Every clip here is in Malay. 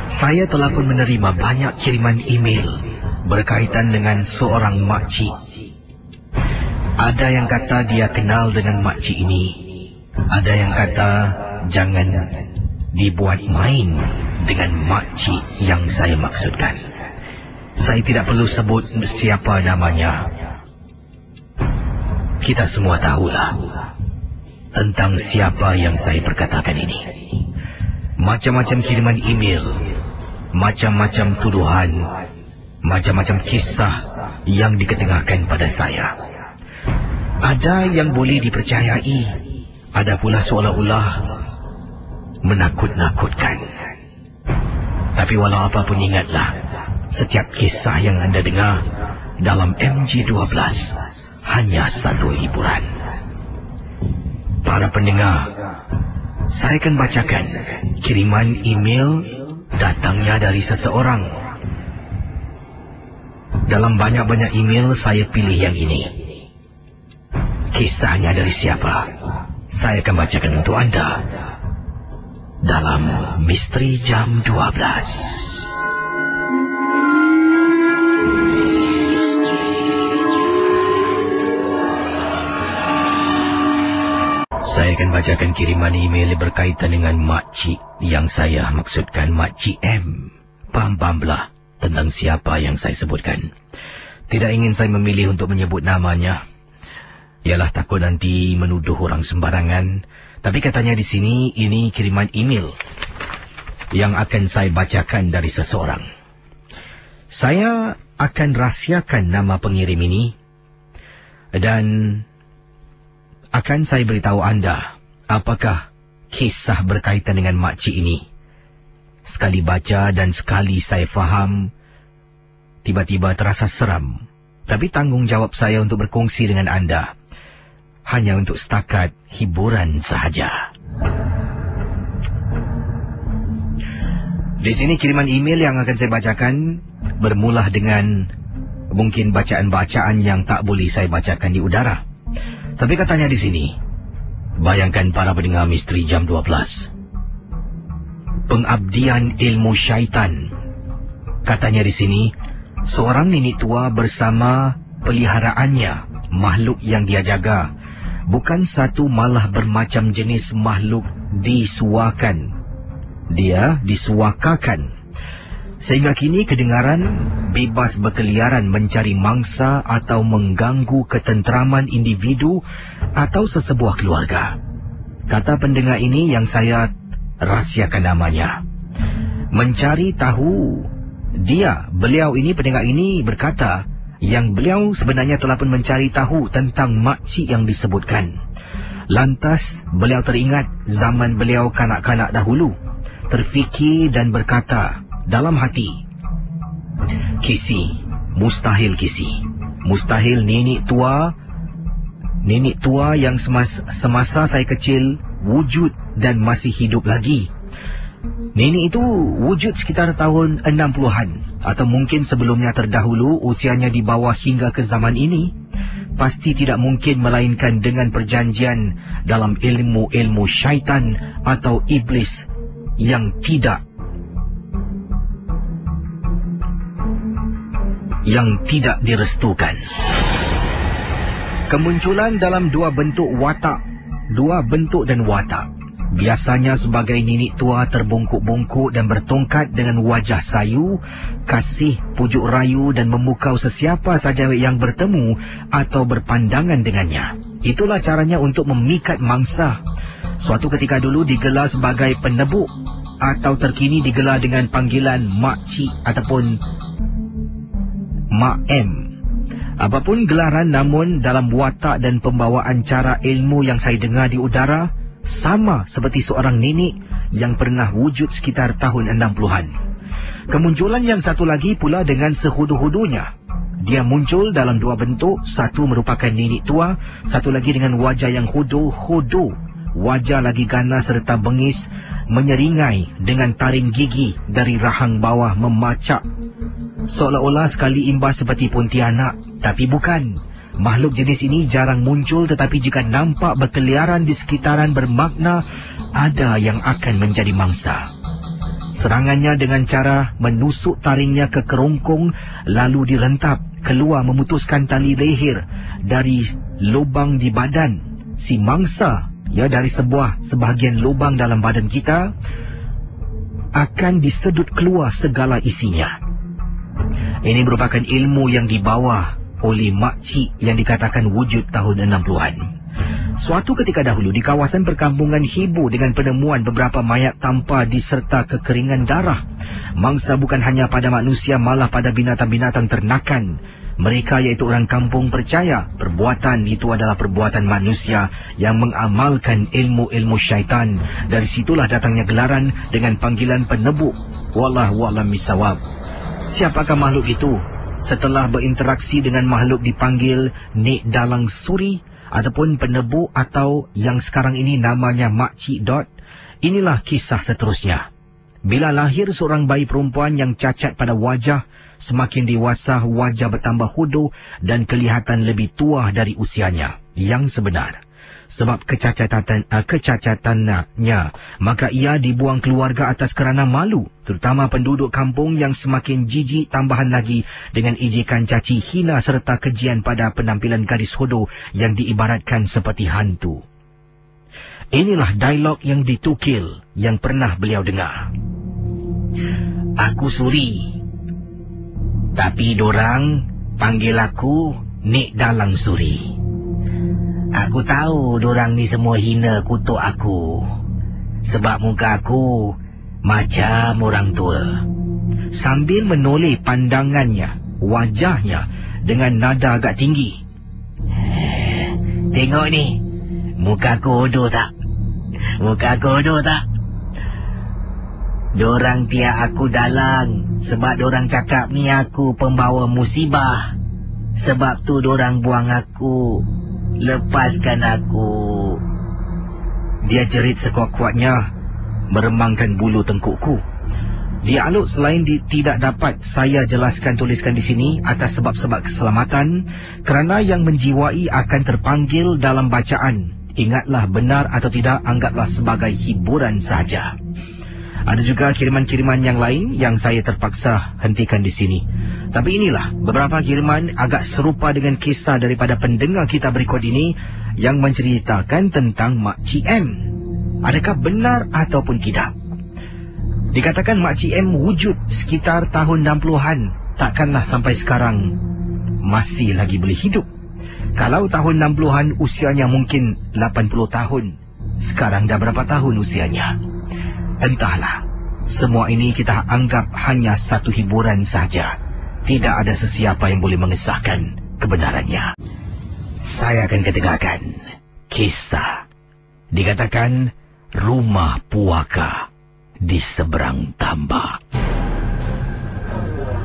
Saya telah pun menerima banyak kiriman email berkaitan dengan seorang makcik. Ada yang kata dia kenal dengan makcik ini. Ada yang kata jangan dibuat main dengan makcik yang saya maksudkan. Saya tidak perlu sebut siapa namanya. Kita semua tahulah tentang siapa yang saya perkatakan ini. Macam-macam kiriman email, macam-macam tuduhan, macam-macam kisah yang diketengahkan pada saya. Ada yang boleh dipercayai, ada pula seolah-olah menakut-nakutkan. Tapi walau apapun ingatlah, setiap kisah yang anda dengar dalam MG12 hanya satu hiburan. Para pendengar, saya akan bacakan kiriman email datangnya dari seseorang. Dalam banyak-banyak email, saya pilih yang ini. Kisahnya dari siapa? Saya akan bacakan untuk anda dalam Misteri Jam 12. Saya akan bacakan kiriman email berkaitan dengan makcik yang saya maksudkan, Makcik M. Faham-fahamlah tentang siapa yang saya sebutkan. Tidak ingin saya memilih untuk menyebut namanya. Ialah takut nanti menuduh orang sembarangan. Tapi katanya di sini ini kiriman email yang akan saya bacakan dari seseorang. Saya akan rahsiakan nama pengirim ini dan akan saya beritahu anda apakah kisah berkaitan dengan makcik ini. Sekali baca dan sekali saya faham, tiba-tiba terasa seram. Tapi tanggungjawab saya untuk berkongsi dengan anda hanya untuk setakat hiburan sahaja. Di sini kiriman email yang akan saya bacakan bermula dengan mungkin bacaan-bacaan yang tak boleh saya bacakan di udara. Tapi katanya di sini, bayangkan para pendengar Misteri Jam 12. Pengabdian ilmu syaitan. Katanya di sini, seorang nenek tua bersama peliharaannya, makhluk yang dia jaga. Bukan satu, malah bermacam jenis makhluk disuakan. Dia disuakakan. Sehingga kini kedengaran bebas berkeliaran mencari mangsa atau mengganggu ketenteraman individu atau sesebuah keluarga. Kata pendengar ini yang saya rahsiakan namanya. Mencari tahu. Beliau ini, pendengar ini berkata yang beliau sebenarnya telah pun mencari tahu tentang makcik yang disebutkan. Lantas beliau teringat zaman beliau kanak-kanak dahulu. Terfikir dan berkata dalam hati, kisi, mustahil kisi. Mustahil nenek tua yang semasa saya kecil wujud dan masih hidup lagi. Nenek itu wujud sekitar tahun 60-an atau mungkin sebelumnya terdahulu, usianya di bawah hingga ke zaman ini. Pasti tidak mungkin melainkan dengan perjanjian dalam ilmu-ilmu syaitan atau iblis yang tidak direstukan. Kemunculan dalam dua bentuk dan watak. Biasanya sebagai nenek tua terbungkuk-bungkuk dan bertongkat dengan wajah sayu, kasih, pujuk rayu dan memukau sesiapa saja yang bertemu atau berpandangan dengannya. Itulah caranya untuk memikat mangsa. Suatu ketika dulu digelar sebagai penebuk atau terkini digelar dengan panggilan makcik ataupun Mak M. Apapun gelaran, namun dalam watak dan pembawaan cara ilmu yang saya dengar di udara, sama seperti seorang nenek yang pernah wujud sekitar tahun 60-an. Kemunculan yang satu lagi pula dengan sehudu-hudunya. Dia muncul dalam dua bentuk, satu merupakan nenek tua, satu lagi dengan wajah yang hudu. Wajah lagi ganas serta bengis, menyeringai dengan taring gigi dari rahang bawah memacak. Seolah-olah sekali imbas seperti Pontianak, tapi bukan. Makhluk jenis ini jarang muncul, tetapi jika nampak berkeliaran di sekitaran bermakna ada yang akan menjadi mangsa. Serangannya dengan cara menusuk taringnya ke kerongkong lalu direntap keluar memutuskan tali leher dari lubang di badan si mangsa, dari sebahagian lubang dalam badan kita akan disedut keluar segala isinya. Ini merupakan ilmu yang dibawa oleh makcik yang dikatakan wujud tahun 60-an. Suatu ketika dahulu di kawasan perkampungan hibur dengan penemuan beberapa mayat tanpa diserta kekeringan darah. Mangsa bukan hanya pada manusia, malah pada binatang-binatang ternakan. Mereka iaitu orang kampung percaya perbuatan itu adalah perbuatan manusia yang mengamalkan ilmu-ilmu syaitan. Dari situlah datangnya gelaran dengan panggilan penebuk. Wallahu a'lam bishawab. Siapakah makhluk itu? Setelah berinteraksi dengan makhluk dipanggil Nek Dalang Suri ataupun penebuk atau yang sekarang ini namanya Makcik Dot. Inilah kisah seterusnya. Bila lahir seorang bayi perempuan yang cacat pada wajah, semakin dewasa wajah bertambah hodoh dan kelihatan lebih tua dari usianya yang sebenar. Sebab kecacatannya, maka ia dibuang keluarga atas kerana malu, terutama penduduk kampung yang semakin jijik, tambahan lagi dengan ejekan caci hina serta kejian pada penampilan gadis hodoh yang diibaratkan seperti hantu. Inilah dialog yang ditukil yang pernah beliau dengar. Aku Suri, tapi dorang panggil aku Nek Dalang Suri. Aku tahu dorang ni semua hina kutuk aku sebab muka aku macam orang tua. Sambil menoleh pandangannya, wajahnya dengan nada agak tinggi. Tengok ni, muka aku hodoh tak? Muka aku hodoh tak? Dorang tiap aku dalang sebab dorang cakap ni aku pembawa musibah. Sebab tu dorang buang aku. Lepaskan aku. Dia jerit sekuat-kuatnya, meremangkan bulu tengkukku. Dialog selain tidak dapat saya tuliskan di sini atas sebab-sebab keselamatan, kerana yang menjiwai akan terpanggil dalam bacaan. Ingatlah, benar atau tidak, anggaplah sebagai hiburan saja. Ada juga kiriman-kiriman yang lain yang saya terpaksa hentikan di sini. Tapi inilah beberapa kiriman agak serupa dengan kisah daripada pendengar kita berikut ini yang menceritakan tentang Makcik M. Adakah benar ataupun tidak? Dikatakan Makcik M wujud sekitar tahun 60-an. Takkanlah sampai sekarang masih lagi boleh hidup. Kalau tahun 60-an usianya mungkin 80 tahun. Sekarang dah berapa tahun usianya? Entahlah. Semua ini kita anggap hanya satu hiburan saja. Tidak ada sesiapa yang boleh mengesahkan kebenarannya. Saya akan ketinggalkan kisah. Dikatakan rumah puaka di seberang tambak.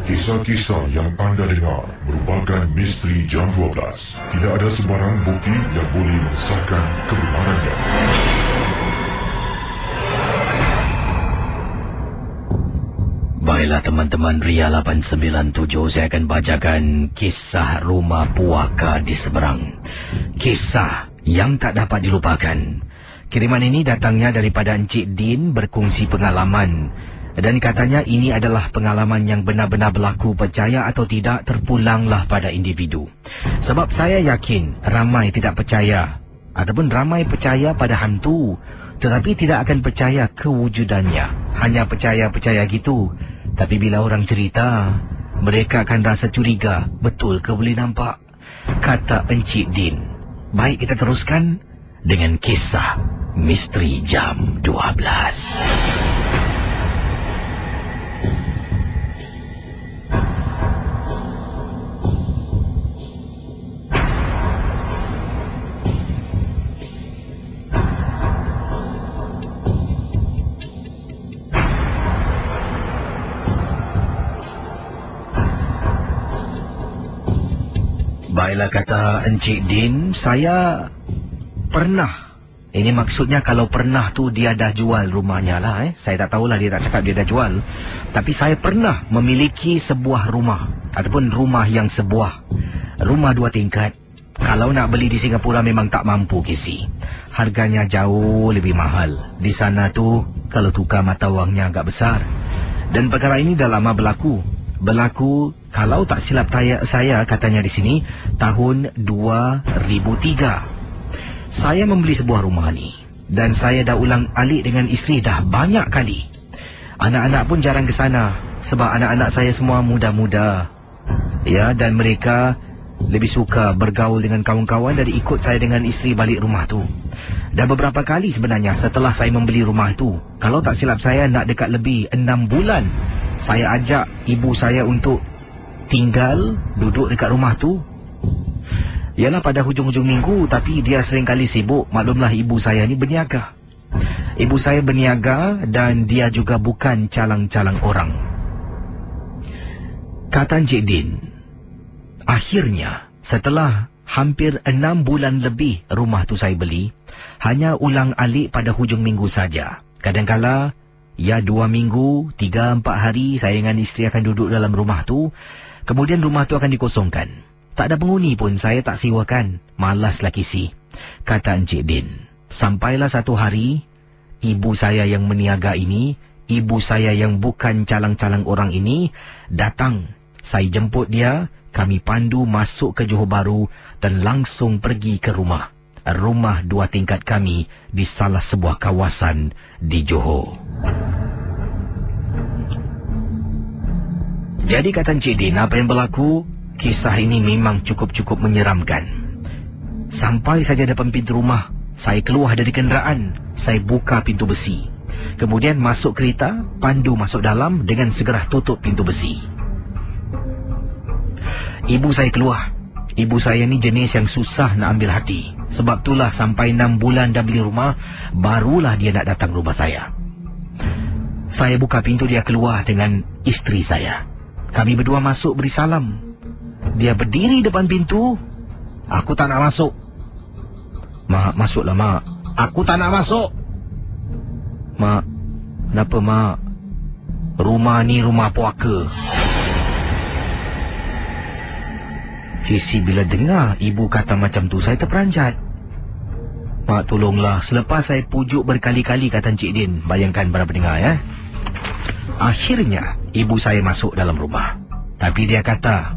Kisah-kisah yang anda dengar merupakan misteri jam 12. Tidak ada sebarang bukti yang boleh mengesahkan kebenarannya. Baiklah teman-teman Ria 897, saya akan bacakan kisah rumah puaka di seberang. Kisah yang tak dapat dilupakan. Kiriman ini datangnya daripada Encik Din berkongsi pengalaman. Dan katanya ini adalah pengalaman yang benar-benar berlaku, percaya atau tidak terpulanglah pada individu. Sebab saya yakin ramai tidak percaya ataupun ramai percaya pada hantu, tetapi tidak akan percaya kewujudannya. Hanya percaya-percaya gitu. Tapi bila orang cerita, mereka akan rasa curiga. Betul ke boleh nampak? Kata Encik Din. Baik, kita teruskan dengan kisah misteri jam 12. Baiklah, kata Encik Din, saya pernah. Ini maksudnya kalau pernah tu dia dah jual rumahnya lah. Saya tak tahulah, dia tak cakap dia dah jual. Tapi saya pernah memiliki sebuah rumah. Ataupun rumah yang sebuah. Rumah 2 tingkat. Kalau nak beli di Singapura memang tak mampu kisi. Harganya jauh lebih mahal. Di sana tu kalau tukar mata wangnya agak besar. Dan perkara ini dah lama berlaku. Kalau tak silap saya katanya di sini, tahun 2003. Saya membeli sebuah rumah ni. Dan saya dah ulang alik dengan isteri dah banyak kali. Anak-anak pun jarang ke sana. Sebab anak-anak saya semua muda-muda. Ya, dan mereka lebih suka bergaul dengan kawan-kawan dari ikut saya dengan isteri balik rumah tu. Dan beberapa kali sebenarnya setelah saya membeli rumah itu, kalau tak silap saya nak dekat lebih 6 bulan, saya ajak ibu saya untuk tinggal, duduk dekat rumah tu. Yalah pada hujung-hujung minggu, tapi dia sering kali sibuk. Maklumlah ibu saya ni berniaga. Ibu saya berniaga dan dia juga bukan calang-calang orang. Kata Encik Din, akhirnya setelah hampir 6 bulan lebih rumah tu saya beli, hanya ulang alik pada hujung minggu saja. Kadang-kala, ya 2 minggu, 3-4 hari saya dengan isteri akan duduk dalam rumah tu. Kemudian rumah tu akan dikosongkan. Tak ada penghuni pun saya tak sewakan. Malaslah kisi, kata Encik Din. Sampailah satu hari, ibu saya yang meniaga ini, ibu saya yang bukan calang-calang orang ini, datang. Saya jemput dia, kami pandu masuk ke Johor Bahru dan langsung pergi ke rumah 2 tingkat kami di salah sebuah kawasan di Johor. Jadi kata Encik Din, apa yang berlaku, kisah ini memang cukup-cukup menyeramkan. Sampai saja depan pintu rumah, saya keluar dari kenderaan, saya buka pintu besi. Kemudian masuk kereta, pandu masuk dalam dengan segera tutup pintu besi. Ibu saya keluar. Ibu saya ni jenis yang susah nak ambil hati. Sebab itulah sampai 6 bulan dah beli rumah, barulah dia nak datang rumah saya. Saya buka pintu, dia keluar dengan isteri saya. Kami berdua masuk beri salam. Dia berdiri depan pintu. Aku tak nak masuk. Mak, masuklah mak. Aku tak nak masuk. Mak, kenapa mak? Rumah ni rumah puaka. Kisi bila dengar ibu kata macam tu, saya terperanjat. Mak, tolonglah. Selepas saya pujuk berkali-kali, kata Encik Din. Bayangkan para pendengar ya. Akhirnya ibu saya masuk dalam rumah. Tapi dia kata,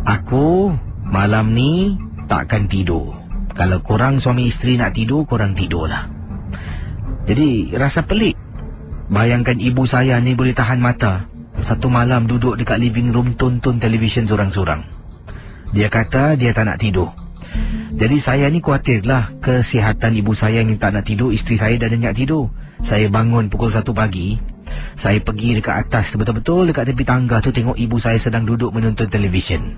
aku malam ni takkan tidur. Kalau korang suami isteri nak tidur, korang tidurlah. Jadi rasa pelik. Bayangkan ibu saya ni boleh tahan mata satu malam duduk dekat living room tonton televisyen sorang-sorang. Dia kata dia tak nak tidur. Jadi saya ni khawatirlah kesihatan ibu saya yang tak nak tidur. Isteri saya dah nak tidur. Saya bangun pukul 1 pagi. Saya pergi dekat atas, betul-betul dekat tepi tangga tu, tengok ibu saya sedang duduk menonton televisyen.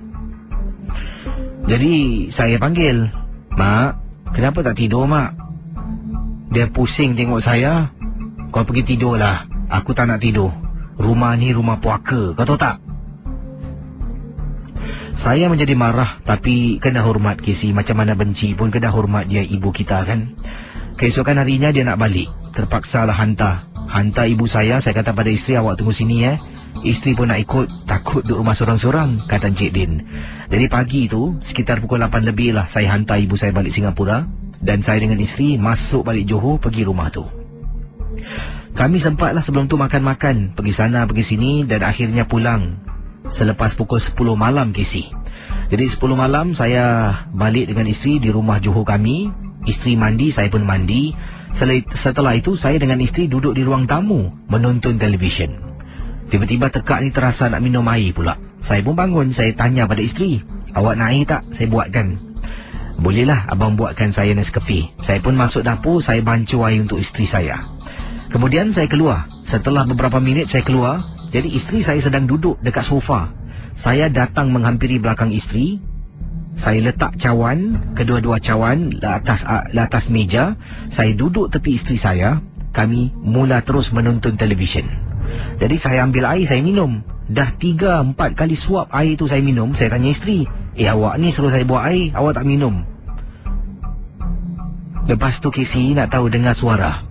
Jadi saya panggil, Mak, kenapa tak tidur mak? Dia pusing tengok saya. Kau pergi tidurlah. Aku tak nak tidur. Rumah ni rumah puaka, kau tahu tak? Saya menjadi marah, tapi kena hormat Kisi. Macam mana benci pun kena hormat dia, ibu kita kan. Keesokan harinya dia nak balik. Terpaksalah hantar ibu saya. Saya kata pada isteri, awak tunggu sini ya. Isteri pun nak ikut, takut duduk rumah sorang-sorang, kata Encik Din. Jadi pagi tu, sekitar pukul 8 lebih lah, saya hantar ibu saya balik Singapura. Dan saya dengan isteri masuk balik Johor, pergi rumah tu. Kami sempatlah sebelum tu makan-makan, pergi sana, pergi sini, dan akhirnya pulang selepas pukul 10 malam Kisi. Jadi 10 malam saya balik dengan isteri di rumah Johor kami. Isteri mandi, saya pun mandi. Setelah itu saya dengan isteri duduk di ruang tamu menonton televisyen. Tiba-tiba tekak ni terasa nak minum air pula. Saya pun bangun, saya tanya pada isteri, awak nak air tak? Saya buatkan. Bolehlah abang buatkan saya Nescafe. Saya pun masuk dapur, saya bancuh air untuk isteri saya. Kemudian saya keluar. Setelah beberapa minit saya keluar. Jadi isteri saya sedang duduk dekat sofa. Saya datang menghampiri belakang isteri. Saya letak cawan, kedua-dua cawan atas meja. Saya duduk tepi isteri saya. Kami mula terus menonton televisyen. Jadi saya ambil air, saya minum. Dah 3-4 kali suap air tu saya minum. Saya tanya isteri, awak ni suruh saya buat air, awak tak minum. Lepas tu Kisi nak tahu dengar suara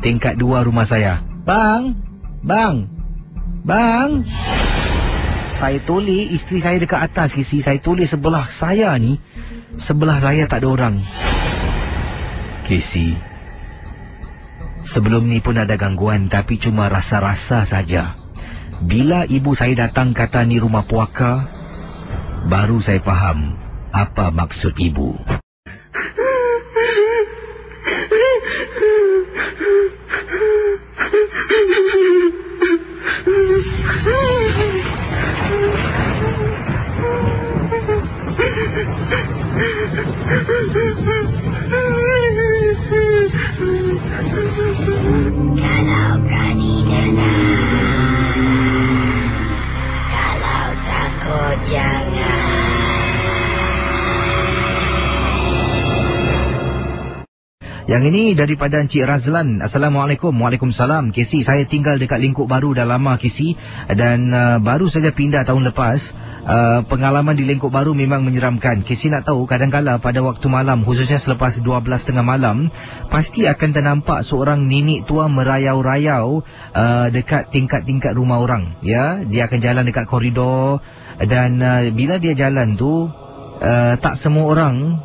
tingkat 2 rumah saya. Bang, bang, bang. Saya toleh isteri saya dekat atas Kisi. Saya toleh sebelah saya ni. Sebelah saya tak ada orang. Kisi, sebelum ni pun ada gangguan, tapi cuma rasa-rasa saja. Bila ibu saya datang kata ni rumah puaka, baru saya faham apa maksud ibu. Kalau berani dengar, kalau takut jangan. Yang ini daripada Encik Razlan. Assalamualaikum. Waalaikumsalam. Casey, saya tinggal dekat Lingkuk Baru dah lama, Casey, dan baru saja pindah tahun lepas. Pengalaman di Lingkuk Baru memang menyeramkan. Casey nak tahu, kadang-kala pada waktu malam, khususnya selepas 12:30 malam, pasti akan ternampak seorang nenek tua merayau-rayau dekat tingkat-tingkat rumah orang. Ya, dia akan jalan dekat koridor, dan bila dia jalan tu, tak semua orang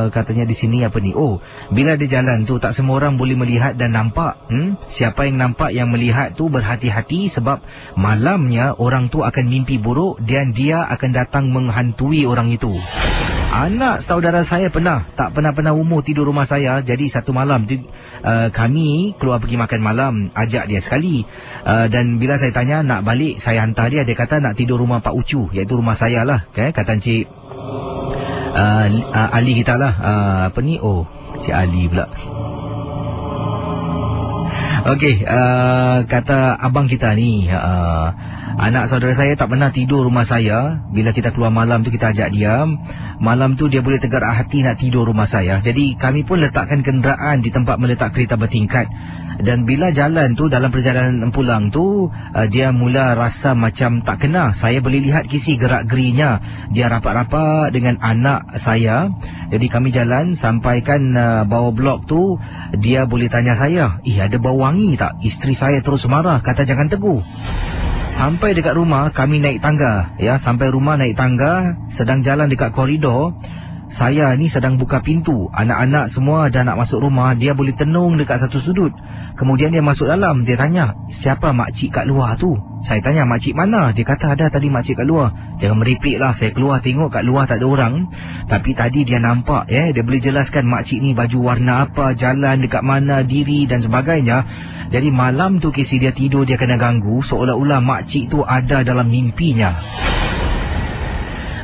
katanya di sini apa ni? Oh, bila dia jalan tu tak semua orang boleh melihat dan nampak. Siapa yang nampak, yang melihat tu berhati-hati, sebab malamnya orang tu akan mimpi buruk dan dia akan datang menghantui orang itu. Anak saudara saya tak pernah umur tidur rumah saya. Jadi satu malam tu kami keluar pergi makan malam, ajak dia sekali. Dan bila saya tanya nak balik, saya hantar dia. Dia kata nak tidur rumah Pak Ucu, iaitu rumah saya lah. Kata Encik Ali kita lah. Apa ni? Oh, Cik Ali pula. Okey, kata abang kita ni, anak saudara saya tak pernah tidur rumah saya. Bila kita keluar malam tu, kita ajak dia. Malam tu dia boleh tegar hati nak tidur rumah saya. Jadi kami pun letakkan kenderaan di tempat meletak kereta bertingkat. Dan bila jalan tu, dalam perjalanan pulang tu, dia mula rasa macam tak kena. Saya boleh lihat kisi gerak-gerinya. Dia rapat-rapat dengan anak saya. Jadi kami jalan sampaikan bawah blok tu, dia boleh tanya saya, ada bau wangi tak? Isteri saya terus marah, kata jangan teguh. Sampai dekat rumah, kami naik tangga. Ya, sampai rumah naik tangga, sedang jalan dekat koridor, saya ni sedang buka pintu. Anak-anak semua dah nak masuk rumah. Dia boleh tenung dekat satu sudut. Kemudian dia masuk dalam. Dia tanya, siapa makcik kat luar tu? Saya tanya, makcik mana? Dia kata, ada tadi makcik kat luar. Jangan meripik lah. Saya keluar tengok kat luar tak ada orang. Tapi tadi dia nampak. Dia boleh jelaskan makcik ni baju warna apa, jalan dekat mana, diri dan sebagainya. Jadi malam tu kisi dia tidur, dia kena ganggu. Seolah-olah makcik tu ada dalam mimpinya.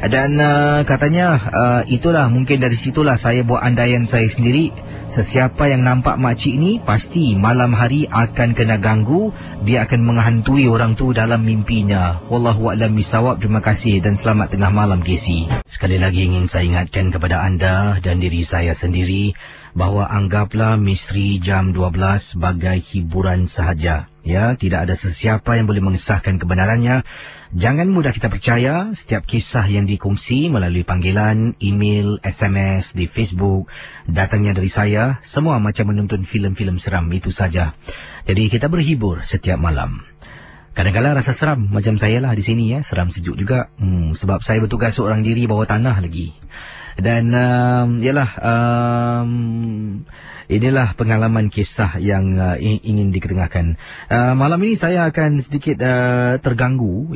Dan katanya itulah, mungkin dari situlah saya buat andaian saya sendiri. Sesiapa yang nampak makcik ni pasti malam hari akan kena ganggu. Dia akan menghantui orang tu dalam mimpinya. Wallahu a'lam bishawab. Terima kasih dan selamat tengah malam, Casey. Sekali lagi ingin saya ingatkan kepada anda dan diri saya sendiri bahawa anggaplah misteri jam 12 sebagai hiburan sahaja. Ya, tidak ada sesiapa yang boleh mengesahkan kebenarannya. Jangan mudah kita percaya setiap kisah yang dikongsi melalui panggilan, email, SMS, di Facebook, datangnya dari saya, semua macam menonton filem-filem seram itu saja. Jadi kita berhibur setiap malam. Kadang-kadang rasa seram macam saya lah di sini, seram sejuk juga. Sebab saya bertugas seorang diri bawah tanah lagi. Dan inilah pengalaman kisah yang ingin diketengahkan. Malam ini saya akan sedikit terganggu,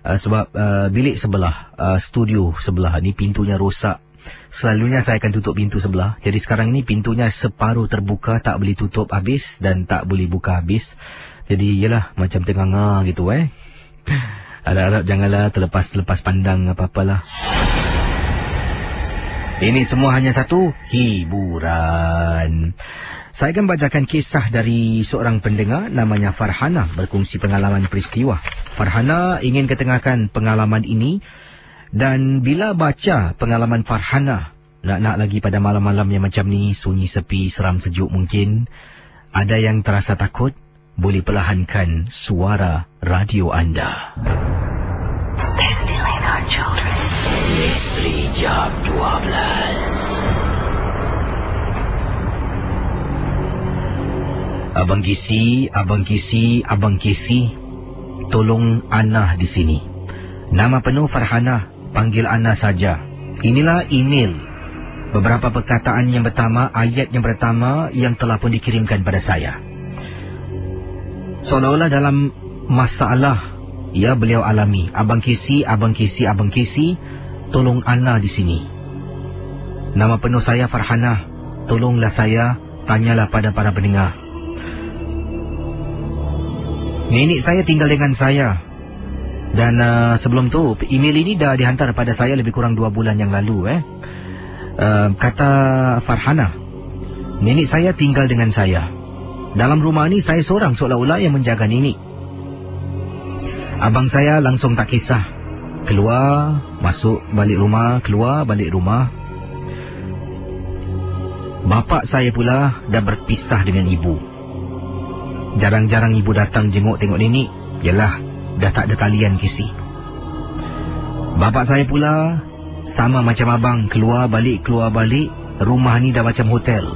sebab bilik sebelah, studio sebelah ni pintunya rosak. Selalunya saya akan tutup pintu sebelah. Jadi sekarang ini pintunya separuh terbuka, tak boleh tutup habis dan tak boleh buka habis. Jadi macam tengah-tengah gitu. Harap-harap janganlah terlepas pandang apa-apalah. Ini semua hanya satu hiburan. Saya akan bacakan kisah dari seorang pendengar namanya Farhana, berkongsi pengalaman peristiwa. Farhana ingin ketengahkan pengalaman ini, dan bila baca pengalaman Farhana, nak lagi pada malam-malam yang macam ni, sunyi sepi, seram sejuk mungkin, ada yang terasa takut, boleh perlahankan suara radio anda. They're stealing our children. Misteri jam 12. Abang Kisi, tolong Ana di sini. Nama penuh Farhana, panggil Ana saja. Inilah email. Beberapa perkataan yang pertama, ayat yang pertama yang telah pun dikirimkan pada saya. Seolah-olah dalam masalah Ya, beliau alami. Abang Kisi, tolong Ana di sini. Nama penuh saya Farhana. Tolonglah saya, tanyalah pada para pendengar. Nenek saya tinggal dengan saya. Dan sebelum tu, email ini dah dihantar pada saya lebih kurang 2 bulan yang lalu. Kata Farhana, nenek saya tinggal dengan saya. Dalam rumah ni saya seorang seolah-olah yang menjaga nenek. Abang saya langsung tak kisah. Keluar, masuk balik rumah, keluar balik rumah. Bapa saya pula dah berpisah dengan ibu. Jarang-jarang ibu datang jenguk tengok nenek. Yalah, dah tak ada talian Kisi. Bapa saya pula sama macam abang, keluar balik. Rumah ni dah macam hotel.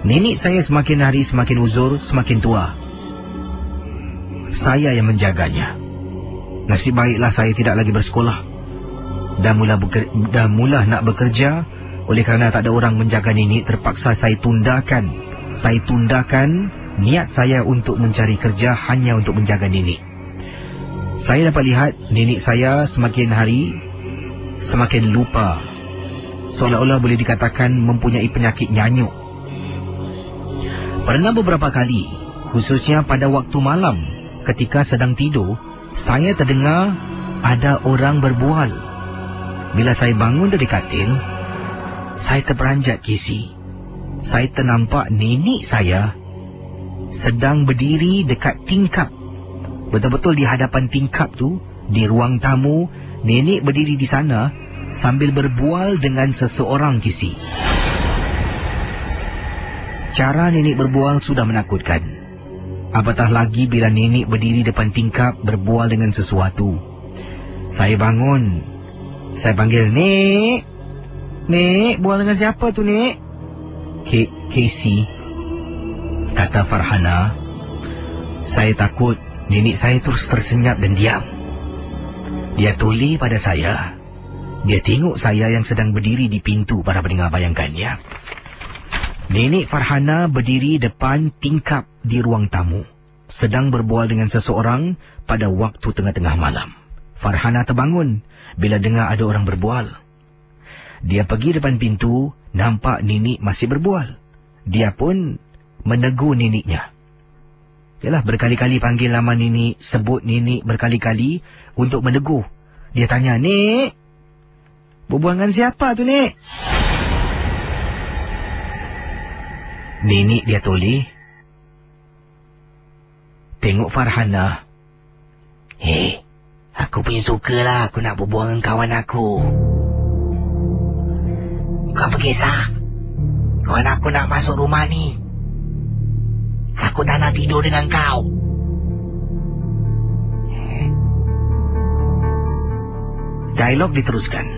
Nenek saya semakin hari semakin uzur, semakin tua. Saya yang menjaganya. Nasib baiklah saya tidak lagi bersekolah. Dah mula nak bekerja. Oleh kerana tak ada orang menjaga nenek, terpaksa saya tundakan niat saya untuk mencari kerja hanya untuk menjaga nenek. Saya dapat lihat nenek saya semakin hari semakin lupa. Seolah-olah boleh dikatakan mempunyai penyakit nyanyuk. Pernah beberapa kali, khususnya pada waktu malam, ketika sedang tidur, saya terdengar ada orang berbual. Bila saya bangun dari katil, saya terperanjat Kisi. Saya ternampak nenek saya sedang berdiri dekat tingkap. Betul-betul di hadapan tingkap tu, di ruang tamu, nenek berdiri di sana sambil berbual dengan seseorang Kisi. Cara nenek berbual sudah menakutkan. Apatah lagi bila nenek berdiri depan tingkap berbual dengan sesuatu. Saya bangun. Saya panggil, "Nek! Nek, bual dengan siapa tu, Nek?" Casey, kata Farhana. Saya takut nenek saya terus tersenyap dan diam. Dia toleh pada saya. Dia tengok saya yang sedang berdiri di pintu. Para pendengar bayangkan ya. Nenek Farhana berdiri depan tingkap di ruang tamu, sedang berbual dengan seseorang pada waktu tengah-tengah malam. Farhana terbangun bila dengar ada orang berbual. Dia pergi depan pintu, nampak nenek masih berbual. Dia pun menegur neneknya. Yalah, berkali-kali panggil nama nenek, sebut nenek berkali-kali untuk menegur. Dia tanya, "Nek, berbual dengan siapa tu, Nek?" Nenek dia toleh, tengok Farhana. "Hei, aku punya sukalah aku nak berbual dengan kawan aku. Kau pergi sah. Kawan aku nak masuk rumah ni. Aku tak nak tidur dengan kau." Dialog diteruskan.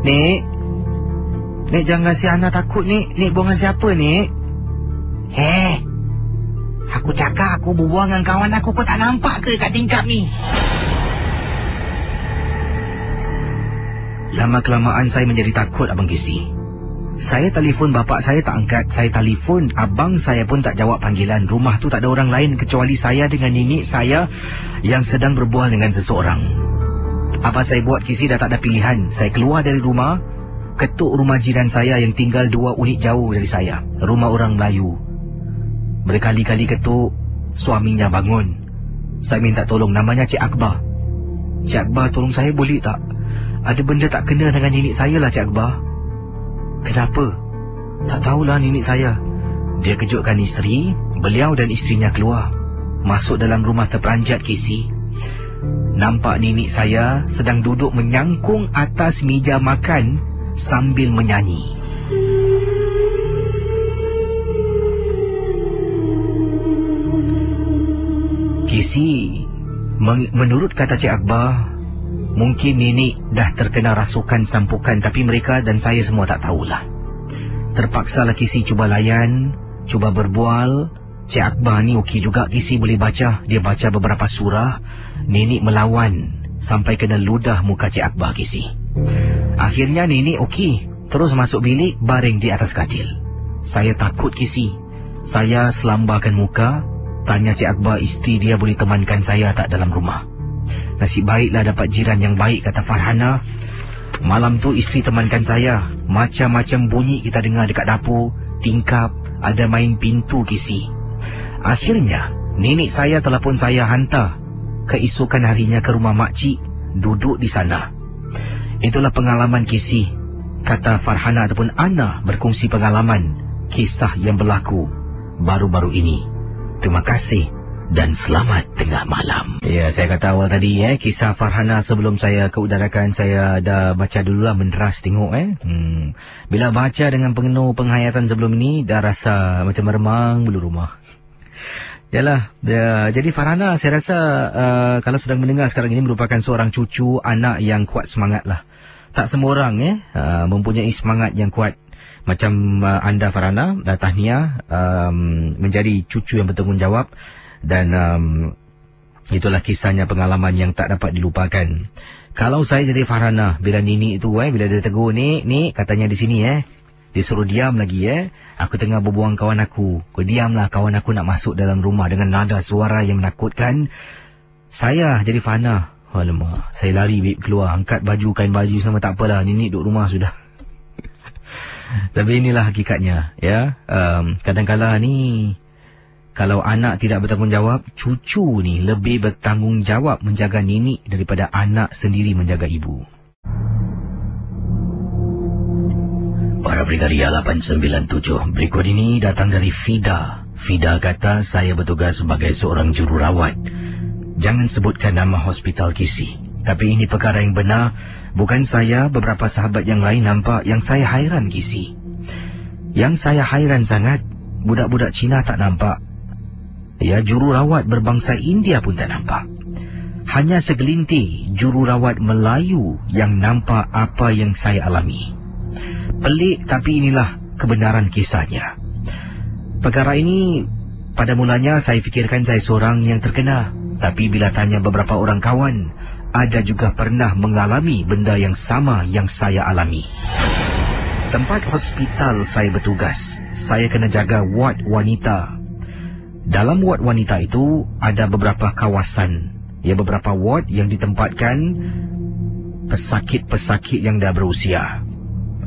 "Nek, jangan kasi Ana takut, Nek. Nek buang dengan siapa, Nek?" Aku cakap aku berbual dengan kawan aku. Kau tak nampak ke kat tingkap ni? Lama-kelamaan saya menjadi takut, Abang Kisi. Saya telefon bapak saya tak angkat. Saya telefon abang saya pun tak jawab panggilan. Rumah tu tak ada orang lain kecuali saya dengan nenek saya yang sedang berbual dengan seseorang. Apa saya buat, Kisi, dah tak ada pilihan. Saya keluar dari rumah, ketuk rumah jiran saya yang tinggal 2 unit jauh dari saya. Rumah orang Melayu. Berkali-kali ketuk, suaminya bangun. Saya minta tolong, namanya Cik Akbar. "Cik Akbar, tolong saya boleh tak? Ada benda tak kena dengan nenek saya lah, Cik Akbar." "Kenapa?" "Tak tahulah nenek saya." Dia kejutkan isteri. Beliau dan isterinya keluar, masuk dalam rumah terperanjat Kisi. Nampak nenek saya sedang duduk menyangkung atas meja makan sambil menyanyi. Kisi, menurut kata Cik Akbar, mungkin nenek dah terkena rasukan sampukan, tapi mereka dan saya semua tak tahulah. Terpaksalah Kisi cuba layan, cuba berbual. Cik Akbar ni okey juga, Kisi boleh baca. Dia baca beberapa surah. Nenek melawan sampai kena ludah muka Cik Akbar, Kisi. Akhirnya nenek okey, terus masuk bilik, baring di atas katil. Saya takut, Kisi. Saya selambarkan muka, tanya Cik Akbar isteri dia boleh temankan saya tak dalam rumah. Nasib baiklah dapat jiran yang baik, kata Farhana. Malam tu isteri temankan saya. Macam-macam bunyi kita dengar dekat dapur, tingkap, ada main pintu kisi. Akhirnya nenek saya telepon saya hantar keesokan harinya ke rumah makcik, duduk di sana. Itulah pengalaman kisi, kata Farhana ataupun Ana berkongsi pengalaman kisah yang berlaku baru-baru ini. Terima kasih dan selamat tengah malam. Ya, saya kata awal tadi kisah Farhana sebelum saya keudarakan, saya dah baca dululah, menderas tengok Bila baca dengan penuh penghayatan sebelum ini, dah rasa macam meremang bulu rumah. Yalah, jadi Farhana saya rasa kalau sedang mendengar sekarang ini merupakan seorang cucu anak yang kuat semangat lah. Tak semua orang mempunyai semangat yang kuat macam anda Farhana. Tahniah menjadi cucu yang bertanggungjawab. Dan itulah kisahnya, pengalaman yang tak dapat dilupakan. Kalau saya jadi Farhana, bila Nini itu bila dia tegur, Nik katanya di sini dia suruh diam lagi aku tengah berbuang kawan aku. Kau diamlah, kawan aku nak masuk dalam rumah dengan nada suara yang menakutkan. Saya jadi Farhana, alamak, saya lari keluar, angkat baju, kain baju sama, tak apalah, Nini duduk rumah sudah. Tapi inilah hakikatnya kadang-kala ni kalau anak tidak bertanggungjawab, cucu ni lebih bertanggungjawab menjaga nenek daripada anak sendiri menjaga ibu. Para Brigadia 897, berikut ini datang dari Fida. Fida kata, saya bertugas sebagai seorang jururawat. Jangan sebutkan nama hospital kisi. Tapi ini perkara yang benar. Bukan saya, beberapa sahabat yang lain nampak. Yang saya hairan kisi. Yang saya hairan sangat, budak-budak Cina tak nampak. Jururawat berbangsa India pun tak nampak. Hanya segelintir jururawat Melayu yang nampak apa yang saya alami. Pelik, tapi inilah kebenaran kisahnya. Perkara ini pada mulanya saya fikirkan saya seorang yang terkena. Tapi bila tanya beberapa orang kawan, ada juga pernah mengalami benda yang sama yang saya alami. Tempat hospital saya bertugas, saya kena jaga ward wanita. Dalam ward wanita itu ada beberapa kawasan, beberapa ward yang ditempatkan pesakit-pesakit yang dah berusia.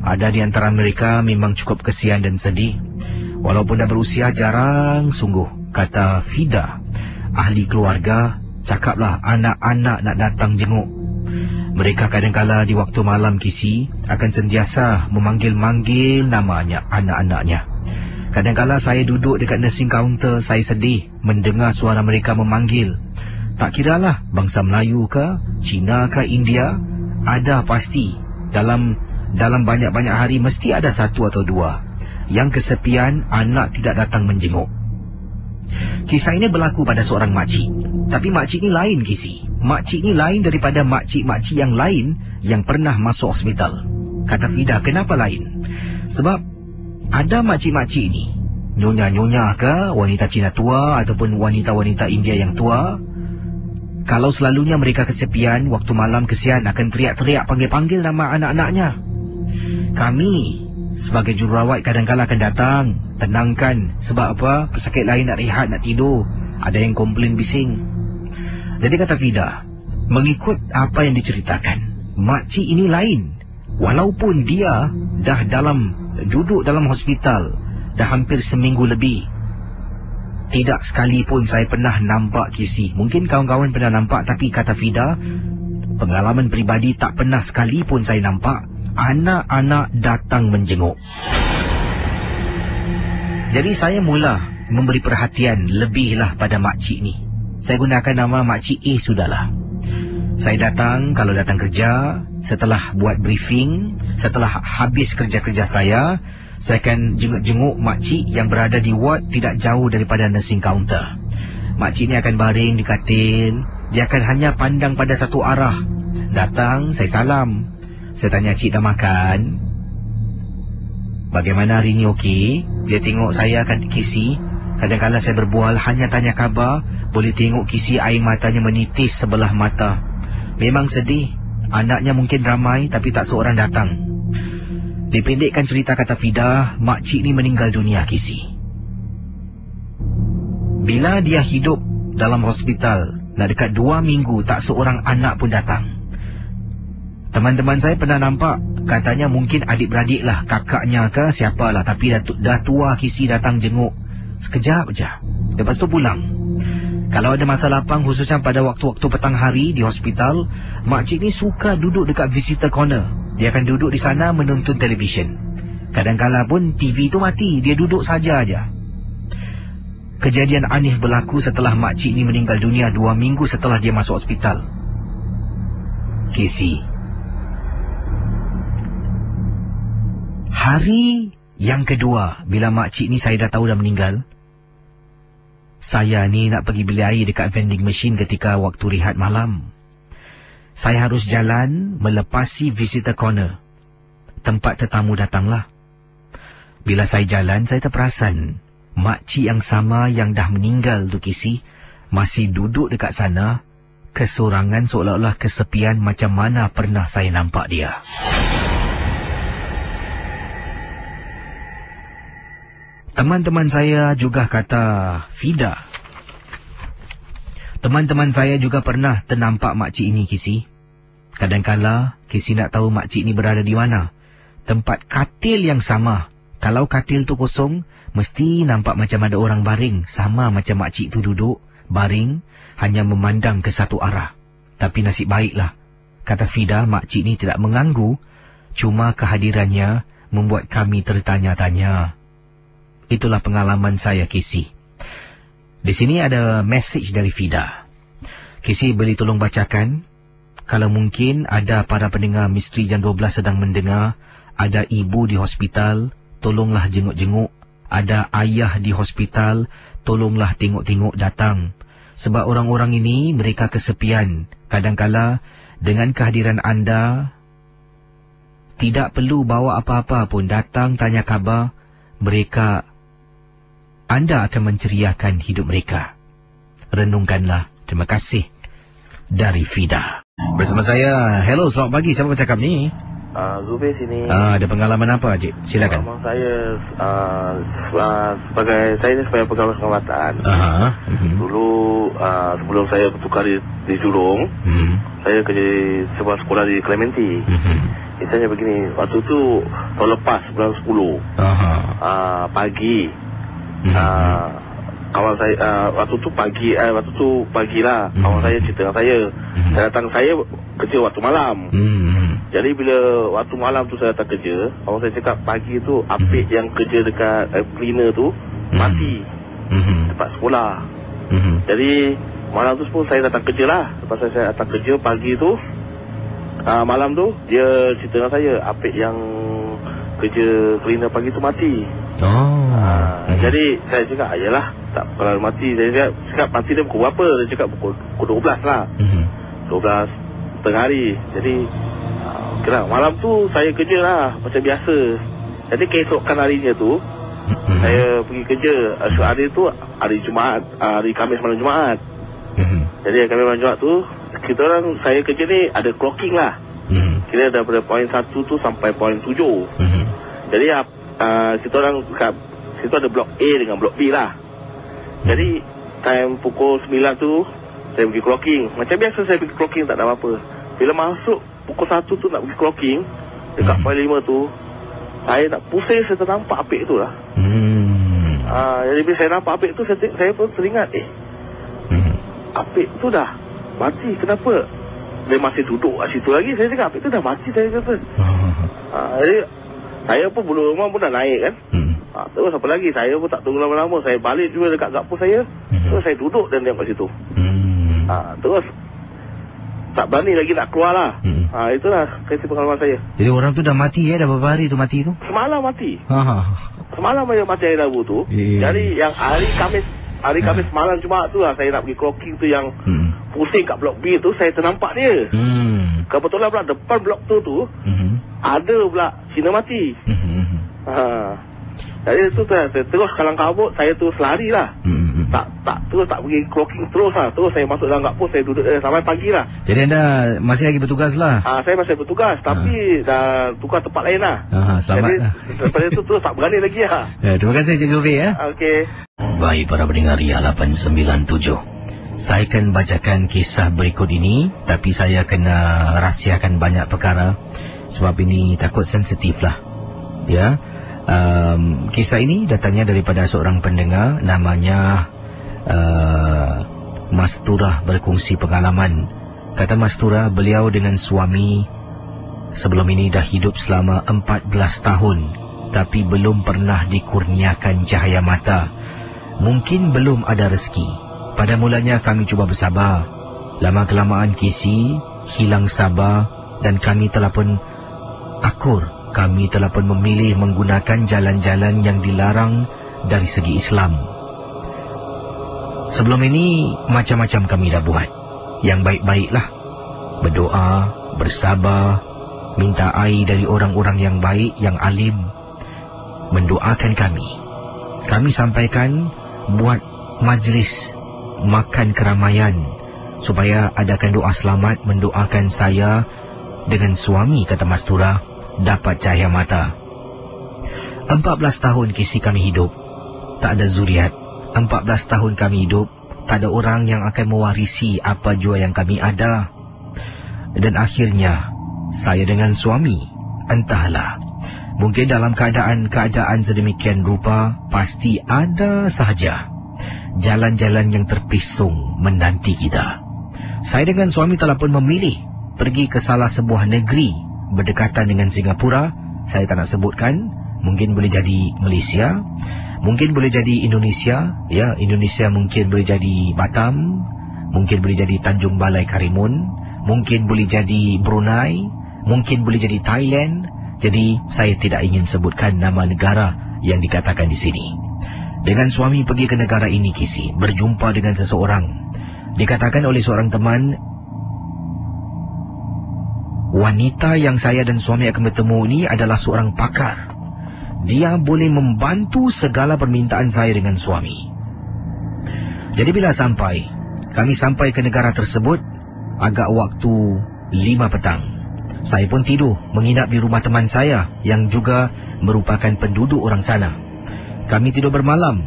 Ada di antara mereka memang cukup kesian dan sedih. Walaupun dah berusia, jarang sungguh, kata Fida. Ahli keluarga cakaplah anak-anak nak datang jenguk. Mereka kadang-kala di waktu malam kisi akan sentiasa memanggil-manggil namanya anak-anaknya. Kadang-kala saya duduk dekat nursing counter, saya sedih mendengar suara mereka memanggil. Tak kiralah bangsa Melayu ke, Cina ke, India, ada pasti. Dalam banyak-banyak hari mesti ada satu atau dua yang kesepian, anak tidak datang menjenguk. Kisah ini berlaku pada seorang makcik. Tapi makcik ni lain kisi. Makcik ni lain daripada makcik-makcik yang lain yang pernah masuk hospital. Kata Fida, kenapa lain? Sebab ada makcik-makcik ni, nyonya-nyonya ke, wanita Cina tua ataupun wanita-wanita India yang tua. Kalau selalunya mereka kesepian, waktu malam kesian akan teriak-teriak panggil-panggil nama anak-anaknya. Kami sebagai jururawat kadang-kala akan datang, tenangkan. Sebab apa? Pesakit lain nak rehat, nak tidur. Ada yang komplain bising. Jadi kata Fida, mengikut apa yang diceritakan, makcik ini lain. Walaupun dia dah duduk dalam hospital dah hampir seminggu lebih, tidak sekali pun saya pernah nampak kisi. Mungkin kawan-kawan pernah nampak, tapi kata Fida, pengalaman peribadi tak pernah sekali pun saya nampak anak-anak datang menjenguk. Jadi saya mula memberi perhatian lebihlah pada makcik ni. Saya gunakan nama makcik A sudahlah. Saya datang, kalau datang kerja, setelah buat briefing, setelah habis kerja-kerja saya akan jenguk-jenguk makcik yang berada di ward tidak jauh daripada nursing counter. Makcik ni akan baring di katil. Dia akan hanya pandang pada satu arah. Datang, saya salam. Saya tanya, cik dah makan? Bagaimana hari ni, okey? Dia tengok saya akan kisi. Kadang-kadang saya berbual, hanya tanya khabar. Boleh tengok kisi air matanya menitis sebelah mata. Memang sedih. Anaknya mungkin ramai tapi tak seorang datang. Dipendekkan cerita, kata Fida, makcik ni meninggal dunia kisi. Bila dia hidup dalam hospital, Nak dekat 2 minggu tak seorang anak pun datang. Teman-teman saya pernah nampak, katanya mungkin adik-beradik lah, kakaknya ke siapalah, tapi dah tua kisi datang jenguk sekejap je, lepas tu pulang. Kalau ada masa lapang, khususnya pada waktu-waktu petang hari di hospital, makcik ni suka duduk dekat visitor corner. Dia akan duduk di sana menonton televisyen. Kadang-kadang pun TV tu mati, dia duduk saja aja. Kejadian aneh berlaku setelah makcik ni meninggal dunia 2 minggu setelah dia masuk hospital. Kisi, hari yang kedua bila makcik ni saya dah tahu dah meninggal, saya ni nak pergi beli air dekat vending machine ketika waktu rehat malam. Saya harus jalan melepasi visitor corner. Tempat tetamu datanglah. Bila saya jalan, saya terperasan makcik yang sama yang dah meninggal tu Kisi masih duduk dekat sana, kesorangan, seolah-olah kesepian macam mana pernah saya nampak dia. Teman-teman saya juga kata Fida. Teman-teman saya juga pernah ternampak makcik ini Kisi. Kadang-kala Kisi nak tahu makcik ni berada di mana. Tempat katil yang sama. Kalau katil tu kosong, mesti nampak macam ada orang baring, sama macam makcik tu duduk, baring, hanya memandang ke satu arah. Tapi nasib baiklah, kata Fida, makcik ni tidak mengganggu, cuma kehadirannya membuat kami tertanya-tanya. Itulah pengalaman saya, Kisi. Di sini ada message dari Fida. Kisi boleh tolong bacakan? Kalau mungkin ada para pendengar Misteri Jam 12 sedang mendengar, ada ibu di hospital, tolonglah jenguk-jenguk. Ada ayah di hospital, tolonglah tengok-tengok datang. Sebab orang-orang ini, mereka kesepian. Kadangkala, dengan kehadiran anda, tidak perlu bawa apa-apa pun, datang tanya khabar, mereka, anda akan menceriakan hidup mereka. Renungkanlah. Terima kasih. Dari Fida. Bersama saya, hello, selamat pagi, siapa bercakap ni? Zubir sini. Ada pengalaman apa, Cik? Silakan. Pengalaman saya sebagai pegawai pengamatan. Dulu sebelum saya bertukar di Jurong, saya kerja di sebuah sekolah di Clementi. Misalnya begini, waktu tu tahun lepas bulan 10, pagi, kawan saya waktu tu pagilah, kawan saya cerita dengan saya. Saya datang, saya kerja waktu malam. Jadi bila waktu malam tu saya datang kerja, kawan saya cakap pagi tu apik yang kerja dekat cleaner tu mati tempat sekolah. Jadi malam tu pun saya datang kerja lah. Lepas saya datang kerja pagi tu, malam tu dia cerita dengan saya apik yang kerja cleaner pagi tu mati. Jadi saya cakap, ayalah, tak kalau mati. Saya cakap mati dia pukul berapa? Dia cakap pukul 12 lah. 12 tengah hari. Jadi malam tu saya kerja lah macam biasa. Jadi keesokan harinya tu saya pergi kerja. Hari tu hari Jumaat, hari Khamis malam Jumaat. Jadi Khamis malam Jumaat tu kita orang, saya kerja ni ada clocking lah. Kira daripada poin 1 tu sampai poin 7. Jadi kita orang kat situ ada blok A dengan blok B lah. Jadi time pukul 9 tu saya pergi clocking. Macam biasa saya pergi clocking, tak ada apa-apa. Bila masuk pukul 1 tu nak pergi clocking dekat poin 5 tu, saya tak pusing, saya ternampak apik tu lah. Jadi bila saya nampak apik tu, saya pun teringat, apik tu dah mati, kenapa dia masih duduk kat situ lagi? Saya cakap apik tu dah mati, saya kata. Jadi saya pun bulu rumah pun dah naik kan. Terus apa lagi, saya pun tak tunggu lama-lama, saya balik juga dekat dapur saya. Terus saya duduk dan diam kat situ. Terus tak berani lagi nak keluar lah. Itulah kisah pengalaman saya. Jadi orang tu dah mati dah berapa hari tu mati tu? Semalam mati. Semalam aja mati hari Rabu tu. Jadi yang hari Khamis malam Jumaat tu lah, saya nak pergi clocking tu yang pusing kat blok B tu, saya ternampak dia. Kebetulan pula depan blok tu ada pula Cina mati. Jadi tu saya terus kalang kabut, saya terus lari lah. Terus tak pergi clocking terus lah. Terus saya masuk dalam kapur, saya duduk sampai pagi lah. Jadi anda masih lagi bertugas lah? Saya masih bertugas, tapi dah tukar tempat lain lah. Selamat lah. Daripada itu terus tak berani lagi lah. Terima kasih Cik Zufir. Okey. Baik para pendengar Ria 897. Saya akan bacakan kisah berikut ini, tapi saya kena rahsiakan banyak perkara sebab ini takut sensitif lah. Ya, kisah ini datangnya daripada seorang pendengar, namanya Mas Turah berkongsi pengalaman. Kata Mas Turah, beliau dengan suami sebelum ini dah hidup selama 14 tahun, tapi belum pernah dikurniakan cahaya mata. Mungkin belum ada rezeki. Pada mulanya kami cuba bersabar. Lama-kelamaan kisi hilang sabar dan kami telah pun akur. Kami telah pun memilih menggunakan jalan-jalan yang dilarang dari segi Islam. Sebelum ini macam-macam kami dah buat. Yang baik-baiklah. Berdoa, bersabar, minta air dari orang-orang yang baik, yang alim, mendoakan kami. Kami sampaikan buat majlis makan keramaian supaya adakan doa selamat, mendoakan saya dengan suami, kata Mas Turah, dapat cahaya mata. 14 tahun kisi kami hidup, tak ada zuriat. 14 tahun kami hidup, tak ada orang yang akan mewarisi apa jua yang kami ada. Dan akhirnya saya dengan suami, entahlah, mungkin dalam keadaan sedemikian rupa, pasti ada sahaja jalan-jalan yang terpisung menanti kita. Saya dengan suami telah pun memilih pergi ke salah sebuah negeri berdekatan dengan Singapura. Saya tak nak sebutkan, mungkin boleh jadi Malaysia, mungkin boleh jadi Indonesia. Ya, Indonesia mungkin boleh jadi Batam, mungkin boleh jadi Tanjung Balai Karimun, mungkin boleh jadi Brunei, mungkin boleh jadi Thailand. Jadi saya tidak ingin sebutkan nama negara yang dikatakan di sini. Dengan suami pergi ke negara ini kisi, berjumpa dengan seseorang. Dikatakan oleh seorang teman, wanita yang saya dan suami akan bertemu ini adalah seorang pakar. Dia boleh membantu segala permintaan saya dengan suami. Jadi bila kami sampai ke negara tersebut, agak waktu 5 petang. Saya pun tidur menginap di rumah teman saya yang juga merupakan penduduk orang sana. Kami tidur bermalam.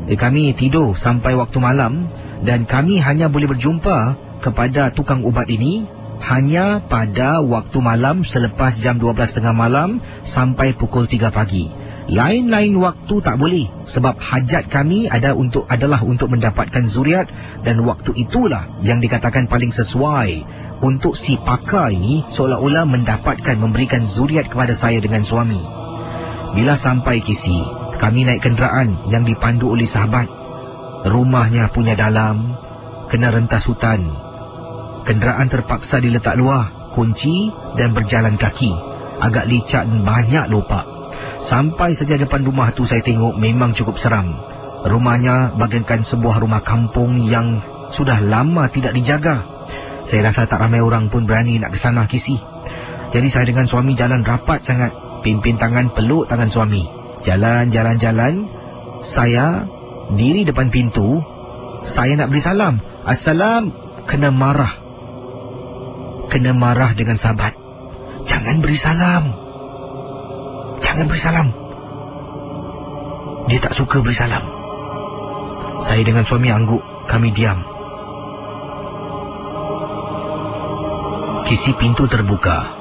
Kami tidur sampai waktu malam dan kami hanya boleh berjumpa kepada tukang ubat ini hanya pada waktu malam selepas jam 12.30 malam sampai pukul 3 pagi. Lain-lain waktu tak boleh sebab hajat kami adalah untuk mendapatkan zuriat, dan waktu itulah yang dikatakan paling sesuai untuk si pakar ini seolah-olah memberikan zuriat kepada saya dengan suami. Bila sampai kisi, kami naik kenderaan yang dipandu oleh sahabat. Rumahnya punya dalam, kena rentas hutan. Kenderaan terpaksa diletak luar, kunci dan berjalan kaki. Agak licak dan banyak lopak. Sampai saja depan rumah tu saya tengok memang cukup seram. Rumahnya bagaikan sebuah rumah kampung yang sudah lama tidak dijaga. Saya rasa tak ramai orang pun berani nak ke sana kisi. Jadi saya dengan suami jalan rapat sangat. Pimpin tangan, peluk tangan suami. Jalan. Saya diri depan pintu. Saya nak beri salam. Assalam. Kena marah dengan sahabat. Jangan beri salam. Dia tak suka beri salam. Saya dengan suami angguk. Kami diam. Kisi pintu terbuka,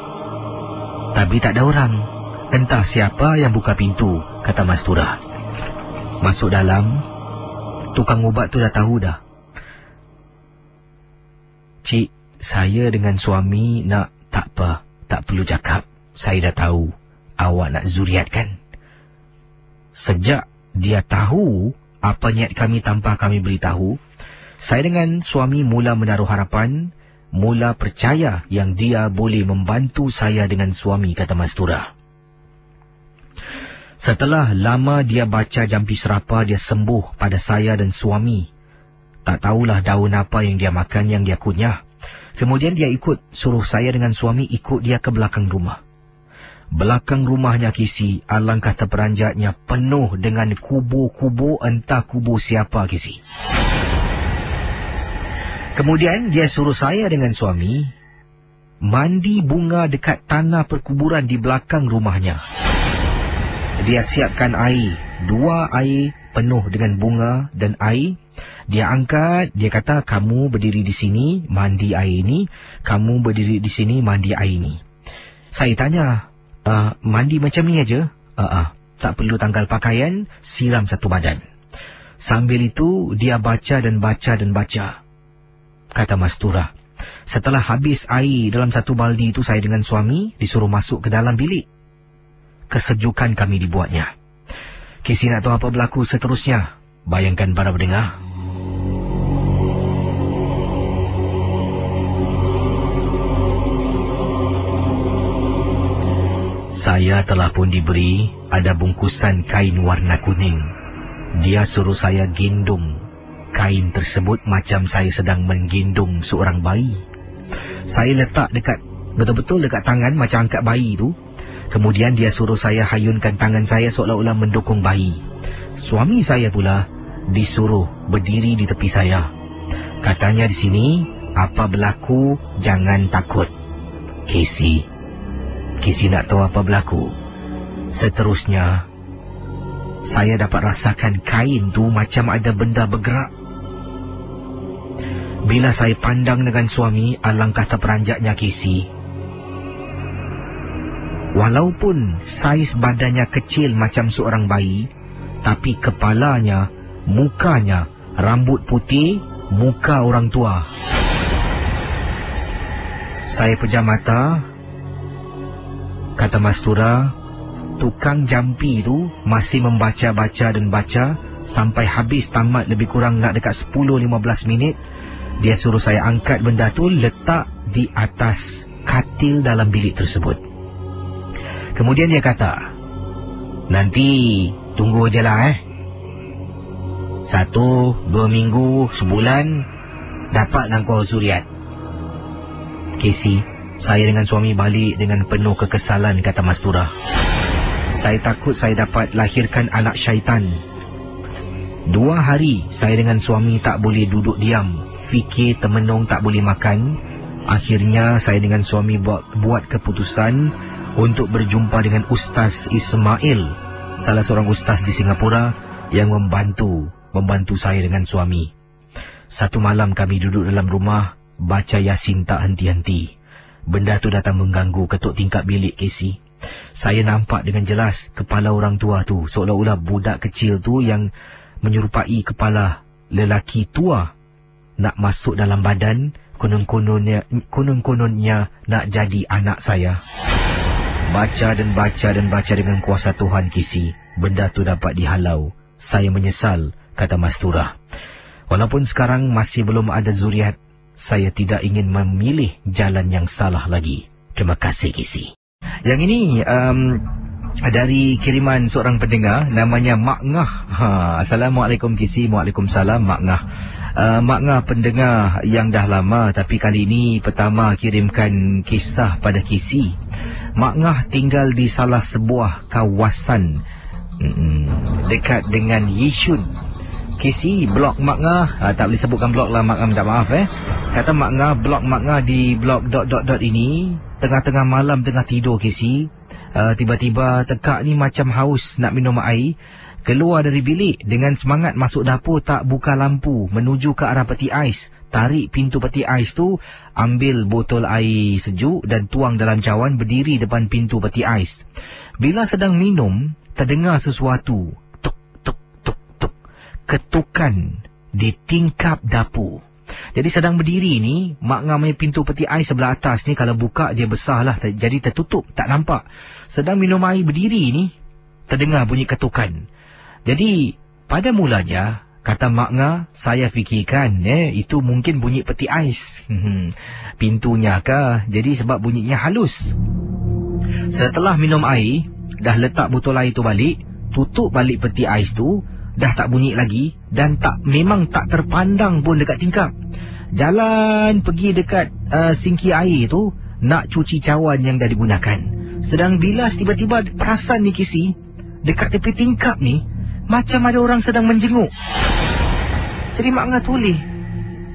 tapi tak ada orang. Entah siapa yang buka pintu, kata Mas Turah. Masuk dalam, tukang ubat tu dah tahu dah. Cik, saya dengan suami nak, tak apa, tak perlu cakap. Saya dah tahu awak nak zuriat kan? Sejak dia tahu apa niat kami tanpa kami beritahu, saya dengan suami mula menaruh harapan, mula percaya yang dia boleh membantu saya dengan suami, kata Mas Turah. Setelah lama dia baca jampi serapa, dia sembuh pada saya dan suami. Tak tahulah daun apa yang dia makan, yang dia kunyah. Kemudian dia suruh saya dengan suami ikut dia ke belakang rumah. Belakang rumahnya kisi, alangkah terperanjatnya, penuh dengan kubur-kubur, entah kubur siapa kisi. Kemudian dia suruh saya dengan suami mandi bunga dekat tanah perkuburan di belakang rumahnya. Dia siapkan air, 2 air penuh dengan bunga dan air. Dia angkat, dia kata, kamu berdiri di sini, mandi air ini. Kamu berdiri di sini, mandi air ini. Saya tanya, mandi macam ni aja? Tak perlu tanggal pakaian, siram satu badan. Sambil itu, dia baca dan baca dan baca. Kata Mastura, setelah habis air dalam satu baldi itu, saya dengan suami disuruh masuk ke dalam bilik. Kesejukan kami dibuatnya. Casey nak tahu apa berlaku seterusnya? Bayangkan para pendengar. Saya telah pun diberi ada bungkusan kain warna kuning. Dia suruh saya gendong kain tersebut macam saya sedang menggendong seorang bayi. Saya letak betul-betul dekat tangan macam angkat bayi tu. Kemudian dia suruh saya hayunkan tangan saya seolah-olah mendukung bayi. Suami saya pula disuruh berdiri di tepi saya. Katanya di sini, apa berlaku, jangan takut. Casey nak tahu apa berlaku. Seterusnya, saya dapat rasakan kain tu macam ada benda bergerak. Bila saya pandang dengan suami, alangkah terperanjatnya Casey. Walaupun saiz badannya kecil macam seorang bayi, tapi kepalanya, mukanya, rambut putih, muka orang tua. Saya pejam mata. Kata Mastura, tukang jampi tu masih membaca-baca dan baca sampai habis tamat lebih kurang nak dekat 10-15 minit. Dia suruh saya angkat benda tu letak di atas katil dalam bilik tersebut. Kemudian dia kata, nanti tunggu je lah 1-2 minggu, sebulan, dapatlah kau zuriat. Casey, saya dengan suami balik dengan penuh kekesalan, kata Mastura. Saya takut saya dapat lahirkan anak syaitan. 2 hari saya dengan suami tak boleh duduk diam, fikir termenung tak boleh makan. Akhirnya saya dengan suami buat keputusan untuk berjumpa dengan Ustaz Ismail, salah seorang ustaz di Singapura yang membantu saya dengan suami. Satu malam kami duduk dalam rumah, baca Yasin tak henti-henti. Benda tu datang mengganggu ketuk tingkap bilik Casey. Saya nampak dengan jelas kepala orang tua tu, seolah-olah budak kecil tu yang menyerupai kepala lelaki tua nak masuk dalam badan, konon-kononnya nak jadi anak saya. Baca dan baca dengan kuasa Tuhan Casey, benda tu dapat dihalau. Saya menyesal, kata Mastura. Walaupun sekarang masih belum ada zuriat, saya tidak ingin memilih jalan yang salah lagi. Terima kasih Casey. Yang ini dari kiriman seorang pendengar, namanya Mak Ngah. Assalamualaikum Casey. Waalaikumsalam Mak Ngah. Mak Ngah pendengar yang dah lama, tapi kali ini pertama kirimkan kisah pada Casey. Mak Ngah tinggal di salah sebuah kawasan dekat dengan Yishun. Casey, blok Mak Ngah, tak boleh sebutkan blok lah Mak Ngah, minta maaf Kata Mak Ngah, blok Mak Ngah di blok ... ini, tengah-tengah malam tengah tidur Casey, tiba-tiba tekak ni macam haus nak minum air. Keluar dari bilik dengan semangat masuk dapur, tak buka lampu, menuju ke arah peti ais. Tarik pintu peti ais tu, ambil botol air sejuk dan tuang dalam cawan, berdiri depan pintu peti ais. Bila sedang minum, terdengar sesuatu. Tuk, tuk, tuk, tuk. Ketukan di tingkap dapur. Jadi sedang berdiri ni, Mak Ngah punya pintu peti ais sebelah atas ni, kalau buka dia besar lah, jadi tertutup, tak nampak. Sedang minum air berdiri ni, terdengar bunyi ketukan. Jadi pada mulanya, kata Mak Ngah, saya fikirkan itu mungkin bunyi peti ais. Pintunya kah? Jadi sebab bunyinya halus. Setelah minum air, dah letak botol air tu balik, tutup balik peti ais tu, dah tak bunyi lagi, dan memang tak terpandang pun dekat tingkap. Jalan pergi dekat singki air tu, nak cuci cawan yang dah digunakan. Sedang bilas, tiba-tiba perasan ni Casey, dekat tepi tingkap ni, macam ada orang sedang menjenguk. Jadi Mak Ngah toleh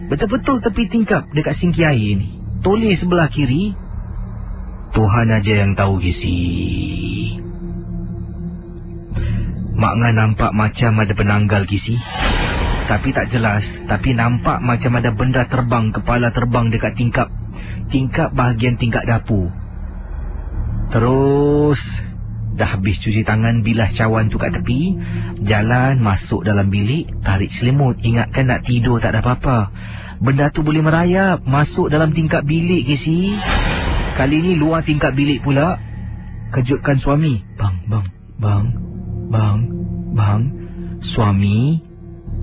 betul-betul tepi tingkap dekat singki air ni. Toleh sebelah kiri, Tuhan aja yang tahu Casey. Mak Ngah nampak macam ada penanggal Casey. tapi tak jelas. Tapi nampak macam ada benda terbang, kepala terbang dekat tingkap bahagian tingkap dapur. Terus dah habis cuci tangan, bilas cawan tu kat tepi, jalan masuk dalam bilik, tarik selimut. Ingatkan nak tidur tak ada apa-apa. Benda tu boleh merayap masuk dalam tingkap bilik, Casey. Kali ni luar tingkap bilik pula. Kejutkan suami. Bang. Suami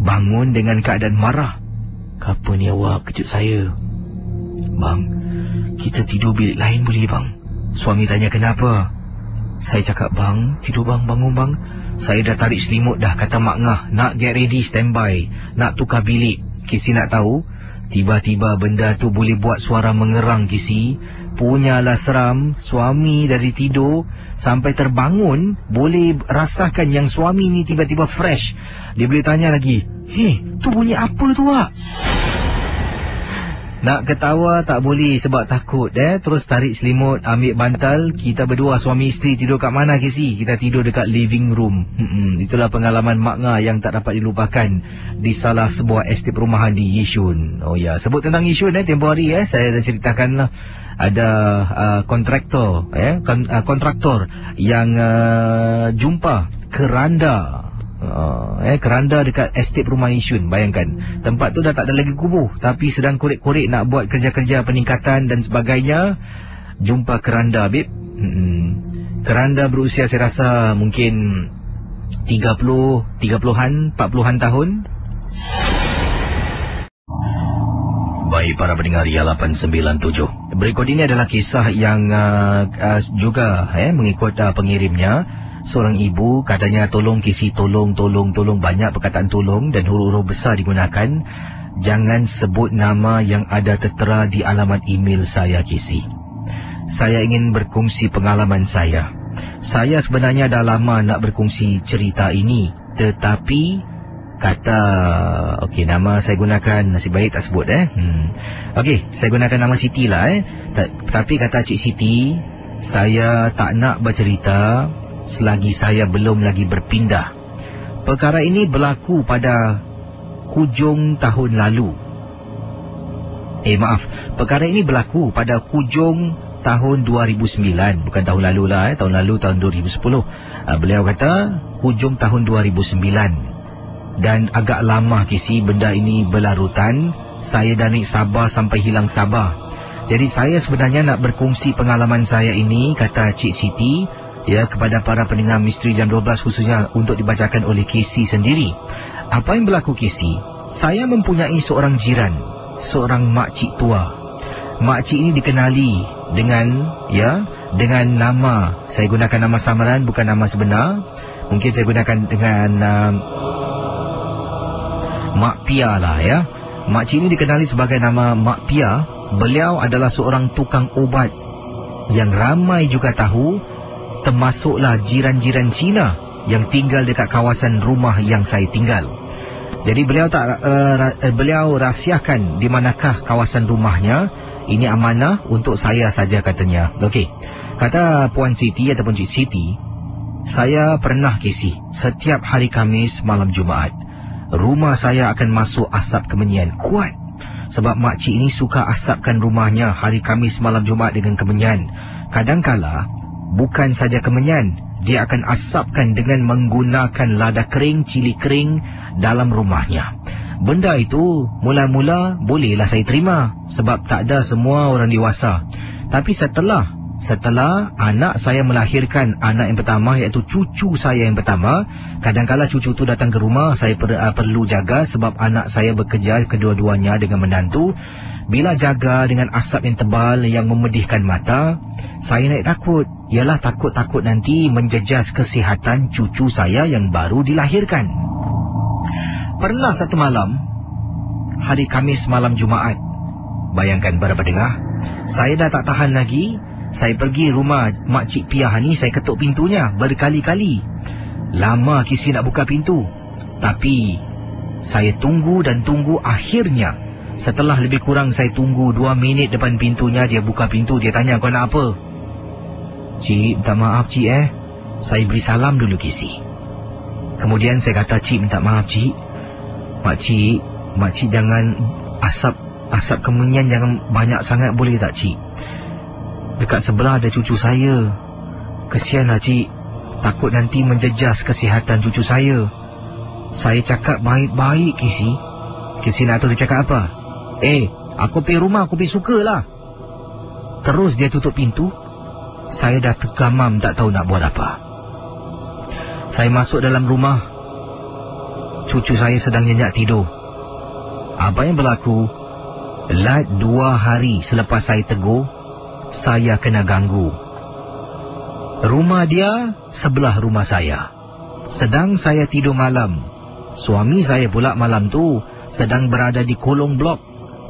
bangun dengan keadaan marah. Kenapa ni awak kejut saya? Bang, kita tidur bilik lain boleh bang? Suami tanya kenapa. Saya cakap bang, tidur bang, bangun bang. Saya dah tarik selimut dah, kata Mak Ngah nak get ready standby, nak tukar bilik. Kisi nak tahu, tiba-tiba benda tu boleh buat suara mengerang, Kisi. Punyalah seram. Suami dari tidur sampai terbangun, boleh rasakan yang suami ni tiba-tiba fresh. Dia boleh tanya lagi, tu bunyi apa tu Wak? Nak ketawa tak boleh sebab takut. Terus tarik selimut, ambil bantal. Kita berdua suami isteri tidur kat mana, Casey? Kita tidur dekat living room. Itulah pengalaman Mak Ngah yang tak dapat dilupakan di salah sebuah estate perumahan di Yishun. Oh ya, sebut tentang Yishun tempoh hari saya dah ceritakan lah. Ada kontraktor yang jumpa keranda. Keranda dekat estate perumahan Yishun. Bayangkan, tempat tu dah tak ada lagi kubur, tapi sedang korek-korek nak buat kerja-kerja peningkatan dan sebagainya. Jumpa keranda, babe. Keranda berusia saya rasa mungkin 30-an, 40-an tahun. Baik para pendengar Ria 897, berikut ini adalah kisah yang juga mengikut pengirimnya. Seorang ibu katanya, tolong Kisi, tolong. Banyak perkataan tolong dan huruf-huruf besar digunakan. Jangan sebut nama yang ada tertera di alamat email saya, Kisi. Saya ingin berkongsi pengalaman saya. Saya sebenarnya dah lama nak berkongsi cerita ini, tetapi kata, nama saya gunakan, nasib baik tak sebut saya gunakan nama Siti lah tapi kata Cik Siti, saya tak nak bercerita selagi saya belum lagi berpindah. Perkara ini berlaku pada hujung tahun lalu. Perkara ini berlaku pada hujung tahun 2009. Bukan tahun lalu lah, tahun lalu tahun 2010. Beliau kata hujung tahun 2009. Dan agak lama, Kisi, benda ini berlarutan. Saya dah naik sabar sampai hilang sabar. Jadi saya sebenarnya nak berkongsi pengalaman saya ini, kata Cik Siti, kepada para pendengar Misteri Jam 12, khususnya untuk dibacakan oleh Kisi sendiri. Apa yang berlaku, Kisi? Saya mempunyai seorang jiran, seorang makcik tua. Makcik ini dikenali dengan nama, saya gunakan nama samaran bukan nama sebenar. Mungkin saya gunakan dengan Mak Pia lah Makcik ini dikenali sebagai nama Mak Pia. Beliau adalah seorang tukang ubat yang ramai juga tahu, termasuklah jiran-jiran Cina yang tinggal dekat kawasan rumah yang saya tinggal. Jadi beliau rahsiakan di manakah kawasan rumahnya. Ini amanah untuk saya saja, katanya. Kata Puan Siti ataupun Cik Siti, saya pernah, Casey, setiap hari Khamis malam Jumaat, rumah saya akan masuk asap kemenyan kuat. Sebab makcik ini suka asapkan rumahnya hari Khamis malam Jumaat dengan kemenyan. Kadangkala bukan saja kemenyan, dia akan asapkan dengan menggunakan lada kering, cili kering dalam rumahnya. Benda itu mula-mula bolehlah saya terima, sebab tak ada semua orang dewasa. Tapi setelah anak saya melahirkan anak yang pertama, iaitu cucu saya yang pertama, kadangkala cucu tu datang ke rumah, saya perlu jaga sebab anak saya bekerja kedua-duanya dengan menantu. Bila jaga dengan asap yang tebal yang memedihkan mata, saya naik takut. Ialah takut nanti menjejas kesihatan cucu saya yang baru dilahirkan. Pernah satu malam, hari Khamis malam Jumaat, bayangkan para pendengar, saya dah tak tahan lagi. Saya pergi rumah Makcik Piah ni, saya ketuk pintunya berkali-kali. Lama Kisi nak buka pintu, tapi saya tunggu dan tunggu. Akhirnya setelah lebih kurang saya tunggu 2 minit depan pintunya, dia buka pintu. Dia tanya, kau nak apa? Cik, minta maaf cik Saya beri salam dulu, Kisi. Kemudian saya kata, cik minta maaf cik, Makcik jangan asap kemenyan jangan banyak sangat, boleh tak cik? Dekat sebelah ada cucu saya. Kesianlah cik, takut nanti menjejas kesihatan cucu saya. Saya cakap baik-baik Kisi. Kisi nak tahu dia cakap apa? Aku pergi rumah, aku pergi sukalah. Terus dia tutup pintu. Saya dah tergamam tak tahu nak buat apa. Saya masuk dalam rumah. Cucu saya sedang nyenyak tidur. Apa yang berlaku? 2 hari selepas saya tegur, saya kena ganggu. Rumah dia sebelah rumah saya. Sedang saya tidur malam, suami saya pula malam tu sedang berada di kolong blok,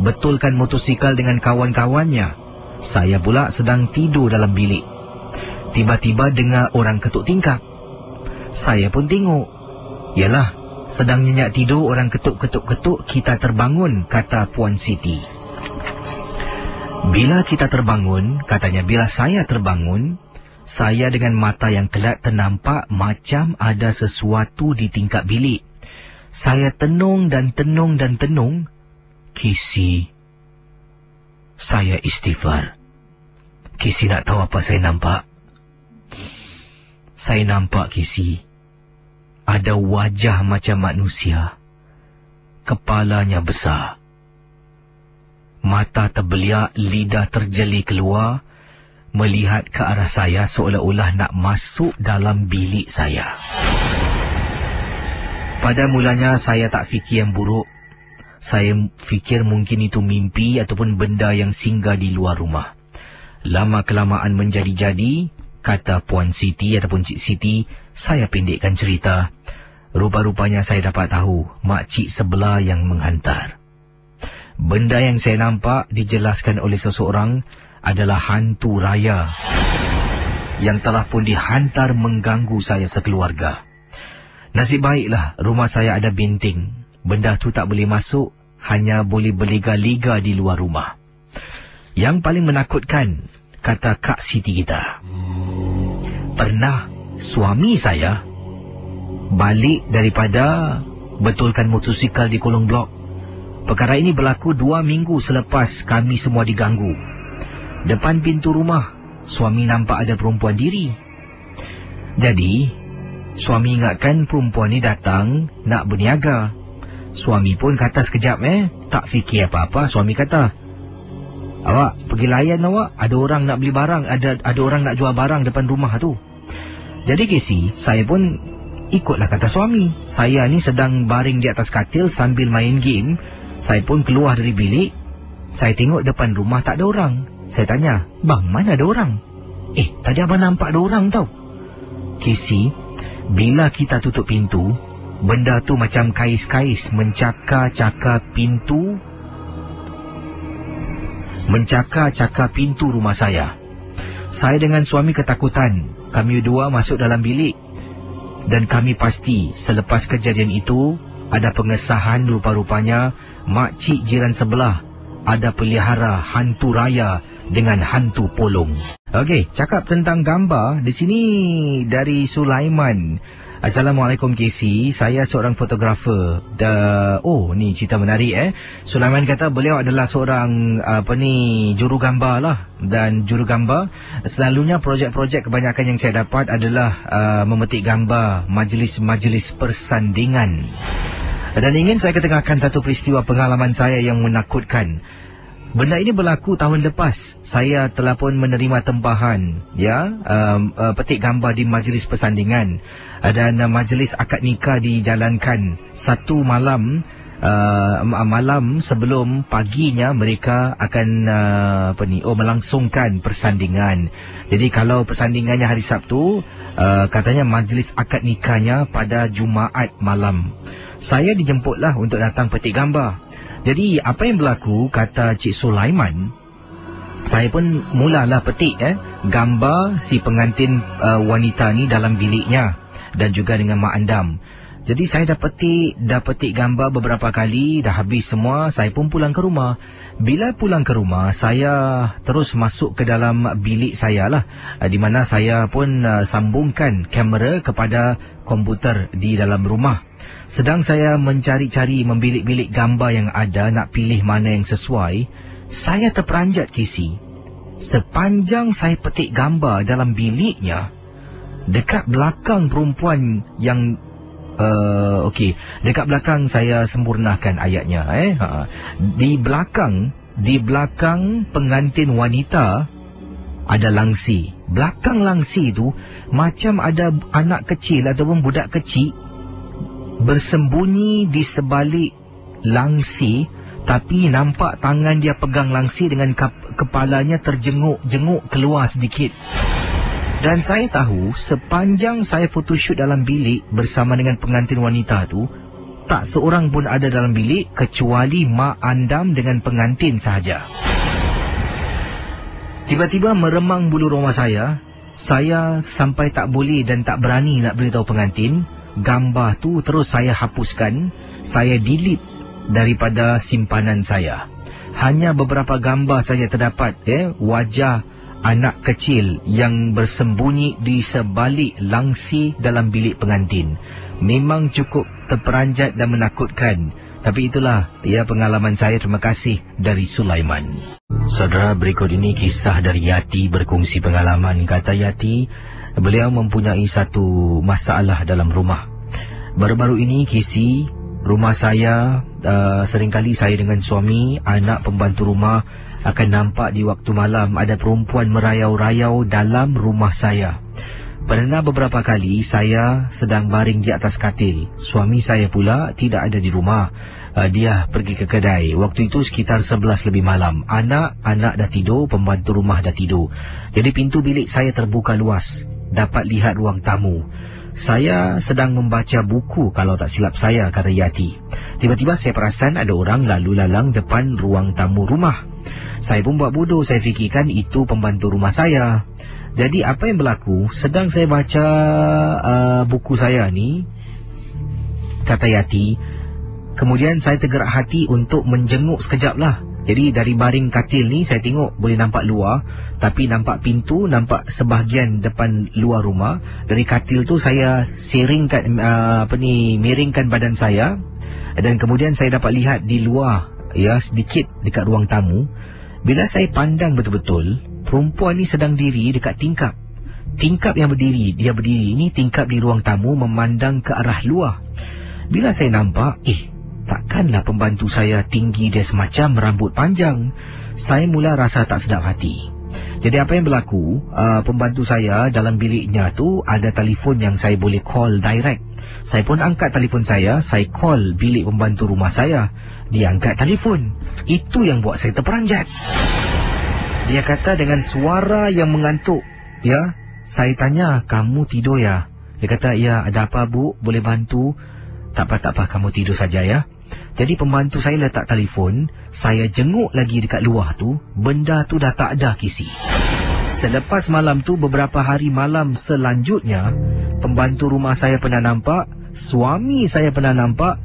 betulkan motosikal dengan kawan-kawannya. Saya pula sedang tidur dalam bilik. Tiba-tiba dengar orang ketuk tingkap. Saya pun tengok. Yalah, sedang nyenyak tidur orang ketuk-ketuk-ketuk, kita terbangun, kata Puan Siti. Bila kita terbangun, katanya bila saya terbangun, saya dengan mata yang kelak ternampak macam ada sesuatu di tingkap bilik. Saya tenung dan tenung. Kisi, saya istighfar. Kisi nak tahu apa saya nampak? Saya nampak, Kisi, ada wajah macam manusia. Kepalanya besar. Mata terbeliak, lidah terjeli keluar, melihat ke arah saya seolah-olah nak masuk dalam bilik saya. Pada mulanya saya tak fikir yang buruk. Saya fikir mungkin itu mimpi ataupun benda yang singgah di luar rumah. Lama-kelamaan menjadi-jadi, kata Puan Siti ataupun Cik Siti, saya pendekkan cerita. Rupa-rupanya saya dapat tahu makcik sebelah yang menghantar. Benda yang saya nampak dijelaskan oleh seseorang adalah hantu raya yang telah pun dihantar mengganggu saya sekeluarga. Nasib baiklah rumah saya ada binting. Benda tu tak boleh masuk, hanya boleh berliga-liga di luar rumah. Yang paling menakutkan, kata Kak Siti kita, pernah suami saya balik daripada betulkan motosikal di kolong blok. Perkara ini berlaku 2 minggu selepas kami semua diganggu. Depan pintu rumah, suami nampak ada perempuan diri. Jadi, suami ingatkan perempuan ni datang nak berniaga. Suami pun kata sekejap tak fikir apa-apa. Suami kata, awak pergi layan awak, ada orang nak beli barang, ada orang nak jual barang depan rumah tu. Jadi Kisi, saya pun ikutlah kata suami. Saya ni sedang baring di atas katil sambil main game. Saya pun keluar dari bilik. Saya tengok depan rumah tak ada orang. Saya tanya, bang, mana ada orang? Tadi abang nampak ada orang tau. Kisi, bila kita tutup pintu, benda tu macam kais-kais mencakar-cakar pintu. Mencakar-cakar pintu rumah saya. Saya dengan suami ketakutan. Kami dua masuk dalam bilik. Dan kami pasti selepas kejadian itu ada pengesahan rupa-rupanya makcik jiran sebelah ada pelihara hantu raya dengan hantu polong. Okey, cakap tentang gambar di sini dari Sulaiman. Assalamualaikum KC, saya seorang fotografer. Ni cerita menarik Sulaiman kata beliau adalah seorang juru gambar lah. Dan juru gambar, selalunya projek-projek kebanyakan yang saya dapat adalah memetik gambar majlis-majlis persandingan. Dan ingin saya ketengahkan satu peristiwa pengalaman saya yang menakutkan. Benda ini berlaku tahun lepas. Saya telah pun menerima tempahan petik gambar di majlis persandingan. Dan majlis akad nikah dijalankan satu malam. Malam sebelum paginya mereka akan melangsungkan persandingan. Jadi kalau persandingannya hari Sabtu, katanya majlis akad nikahnya pada Jumaat malam. Saya dijemputlah untuk datang petik gambar. Jadi apa yang berlaku, kata Cik Sulaiman, saya pun mulalah petik gambar si pengantin wanita ni dalam biliknya dan juga dengan Mak Andam. Jadi saya dah petik gambar beberapa kali, dah habis semua, saya pun pulang ke rumah. Bila pulang ke rumah, saya terus masuk ke dalam bilik saya lah, di mana saya pun sambungkan kamera kepada komputer di dalam rumah. Sedang saya mencari-cari, membilik-bilik gambar yang ada, nak pilih mana yang sesuai, saya terperanjat, Kisi. Sepanjang saya petik gambar dalam biliknya, dekat belakang perempuan yang dekat belakang, saya sempurnakan ayatnya. Di belakang pengantin wanita ada langsi. Belakang langsi tu macam ada anak kecil ataupun budak kecil bersembunyi di sebalik langsi, tapi nampak tangan dia pegang langsi dengan kepalanya terjenguk-jenguk keluar sedikit. Dan saya tahu sepanjang saya photoshoot dalam bilik bersama dengan pengantin wanita tu, tak seorang pun ada dalam bilik kecuali Mak Andam dengan pengantin sahaja. Tiba-tiba meremang bulu roma saya sampai tak boleh dan tak berani nak beritahu pengantin. Gambar tu terus saya hapuskan, saya delete daripada simpanan saya. Hanya beberapa gambar saja terdapat, wajah anak kecil yang bersembunyi di sebalik langsi dalam bilik pengantin. Memang cukup terperanjat dan menakutkan. Tapi itulah pengalaman saya. Terima kasih dari Sulaiman. Saudara, berikut ini kisah dari Yati berkongsi pengalaman. Kata Yati, beliau mempunyai satu masalah dalam rumah. Baru-baru ini, Kisi, rumah saya, seringkali saya dengan suami, anak pembantu rumah, akan nampak di waktu malam ada perempuan merayau-rayau dalam rumah saya. Pernah beberapa kali saya sedang baring di atas katil. Suami saya pula tidak ada di rumah. Dia pergi ke kedai. Waktu itu sekitar 11 lebih malam. Anak-anak dah tidur, pembantu rumah dah tidur. Jadi pintu bilik saya terbuka luas. Dapat lihat ruang tamu. Saya sedang membaca buku kalau tak silap saya, kata Yati. Tiba-tiba saya perasan ada orang lalu lalang depan ruang tamu rumah. Saya pun buat bodoh, saya fikirkan itu pembantu rumah saya. Jadi apa yang berlaku, sedang saya baca buku saya ni, kata Yati, kemudian saya tergerak hati untuk menjenguk sekejap lah. Jadi dari baring katil ni saya tengok boleh nampak luar, tapi nampak pintu, nampak sebahagian depan luar rumah. Dari katil tu saya miringkan badan saya, dan kemudian saya dapat lihat di luar sedikit dekat ruang tamu. Bila saya pandang betul-betul, perempuan ni sedang diri dekat tingkap. Tingkap yang berdiri, dia berdiri ni tingkap di ruang tamu memandang ke arah luar. Bila saya nampak, takkanlah pembantu saya tinggi dia semacam, rambut panjang. Saya mula rasa tak sedap hati. Jadi apa yang berlaku, pembantu saya dalam biliknya tu ada telefon yang saya boleh call direct. Saya pun angkat telefon saya call bilik pembantu rumah saya. Dia angkat telefon. Itu yang buat saya terperanjat. Dia kata dengan suara yang mengantuk. Saya tanya, kamu tidur ya? Dia kata, ya, ada apa bu? Boleh bantu? Tak apa, kamu tidur saja ya. Jadi pembantu saya letak telefon. Saya jenguk lagi dekat luar tu. Benda tu dah tak ada, Kisi. Selepas malam tu, beberapa hari malam selanjutnya, pembantu rumah saya pernah nampak, suami saya pernah nampak,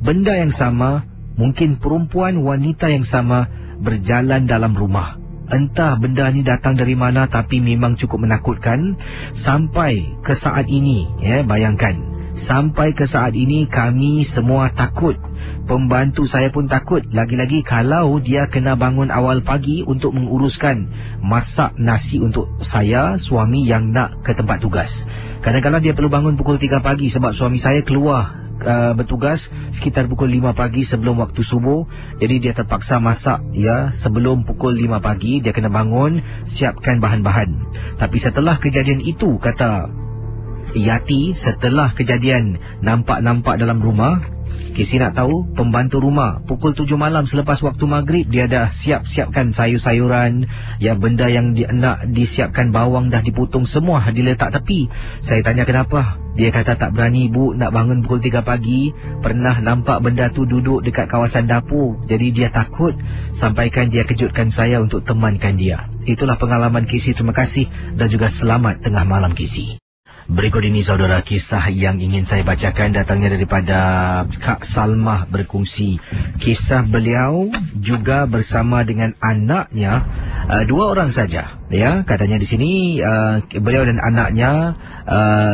benda yang sama, mungkin perempuan wanita yang sama berjalan dalam rumah. Entah benda ni datang dari mana, tapi memang cukup menakutkan. Sampai ke saat ini, bayangkan, sampai ke saat ini kami semua takut. Pembantu saya pun takut. Lagi-lagi kalau dia kena bangun awal pagi untuk menguruskan masak nasi untuk saya, suami yang nak ke tempat tugas. Kadang-kadang dia perlu bangun pukul 3 pagi sebab suami saya keluar bertugas sekitar pukul 5 pagi sebelum waktu subuh. Jadi dia terpaksa masak sebelum pukul 5 pagi. Dia kena bangun, siapkan bahan-bahan. Tapi setelah kejadian itu, kata Yati, setelah kejadian nampak-nampak dalam rumah, Kisi nak tahu, pembantu rumah pukul 7 malam selepas waktu maghrib, dia dah siapkan sayur-sayuran, benda yang dia nak disiapkan, bawang dah dipotong semua, diletak tepi. Saya tanya kenapa. Dia kata tak berani bu nak bangun pukul 3 pagi. Pernah nampak benda tu duduk dekat kawasan dapur. Jadi dia takut. Sampaikan dia kejutkan saya untuk temankan dia. Itulah pengalaman Kisi. Terima kasih dan juga selamat tengah malam, Kisi. Berikut ini saudara, kisah yang ingin saya bacakan datangnya daripada Kak Salmah berkongsi. Kisah beliau juga bersama dengan anaknya, 2 orang saja. Ya, katanya di sini beliau dan anaknya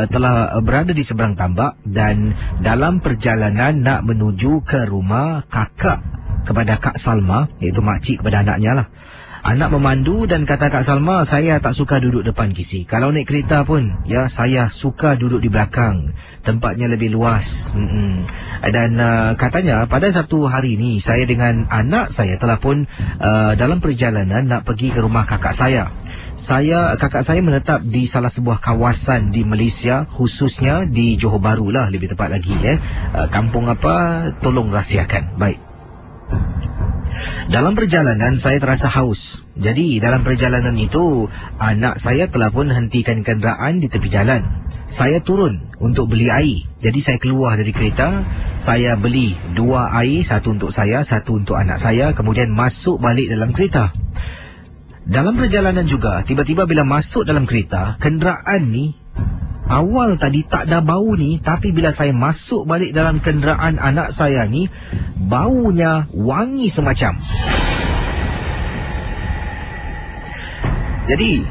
telah berada di seberang tambak dan dalam perjalanan nak menuju ke rumah kakak kepada Kak Salmah, iaitu makcik kepada anaknya lah. Anak memandu dan kata Kak Salma, saya tak suka duduk depan kisi. Kalau naik kereta pun, ya saya suka duduk di belakang. Tempatnya lebih luas. Dan katanya pada satu hari ni, saya dengan anak saya telah pun dalam perjalanan nak pergi ke rumah kakak saya. Kakak saya menetap di salah sebuah kawasan di Malaysia, khususnya di Johor Bahru lah, lebih tepat lagi. Kampung apa, tolong rahsiakan. Baik. Dalam perjalanan saya terasa haus. Jadi dalam perjalanan itu anak saya telah pun hentikan kenderaan di tepi jalan. Saya turun untuk beli air. Jadi saya keluar dari kereta, saya beli 2 air, 1 untuk saya, 1 untuk anak saya, kemudian masuk balik dalam kereta. Dalam perjalanan juga, tiba-tiba bila masuk dalam kereta, kenderaan ni awal tadi tak ada bau ni, tapi bila saya masuk balik dalam kenderaan anak saya ni, baunya wangi semacam. Jadi,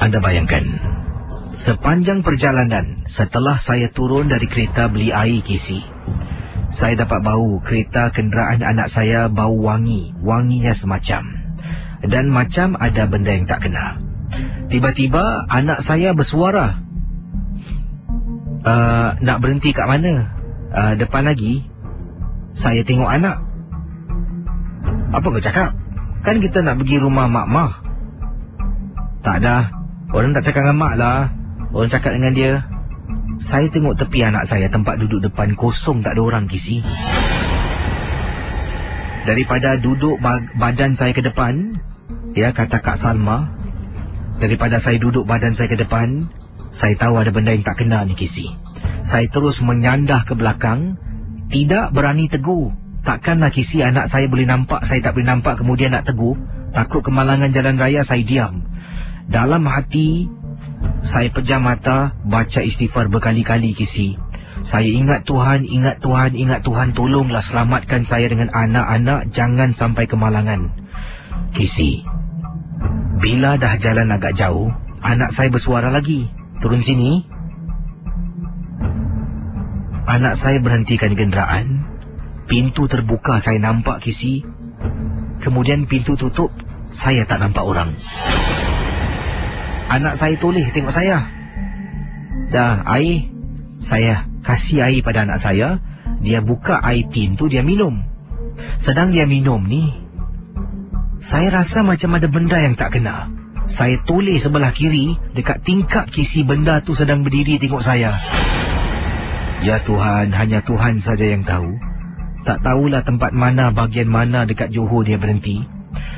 anda bayangkan, sepanjang perjalanan setelah saya turun dari kereta beli air kisi, saya dapat bau kereta kenderaan anak saya bau wangi, wanginya semacam. Dan macam ada benda yang tak kena. Tiba-tiba anak saya bersuara, nak berhenti kat mana? Depan lagi. Saya tengok anak. Apa kau cakap? Kan kita nak pergi rumah mak-mak. Tak ada. Orang tak cakap dengan mak lah. Orang cakap dengan dia. Saya tengok tepi anak saya, tempat duduk depan kosong, tak ada orang kisi. Daripada duduk badan saya ke depan, ya kata Kak Salma, daripada saya duduk badan saya ke depan, saya tahu ada benda yang tak kena ni kisi. Saya terus menyandah ke belakang, tidak berani tegur. Takkanlah kisi anak saya boleh nampak, saya tak boleh nampak kemudian nak tegur. Takut kemalangan jalan raya, saya diam. Dalam hati, saya pejam mata, baca istighfar berkali-kali kisi. Saya ingat Tuhan, ingat Tuhan, ingat Tuhan, tolonglah selamatkan saya dengan anak-anak, jangan sampai kemalangan. Kisi, bila dah jalan agak jauh, anak saya bersuara lagi. Turun sini. Anak saya berhentikan kenderaan. Pintu terbuka, saya nampak kisi. Kemudian pintu tutup, saya tak nampak orang. Anak saya toleh tengok saya. Dah air, saya kasih air pada anak saya. Dia buka air tin tu, dia minum. Sedang dia minum ni, saya rasa macam ada benda yang tak kena. Saya toleh sebelah kiri, dekat tingkap kisi benda tu sedang berdiri tengok saya. Ya Tuhan, hanya Tuhan saja yang tahu. Tak tahulah tempat mana, bahagian mana dekat Johor dia berhenti.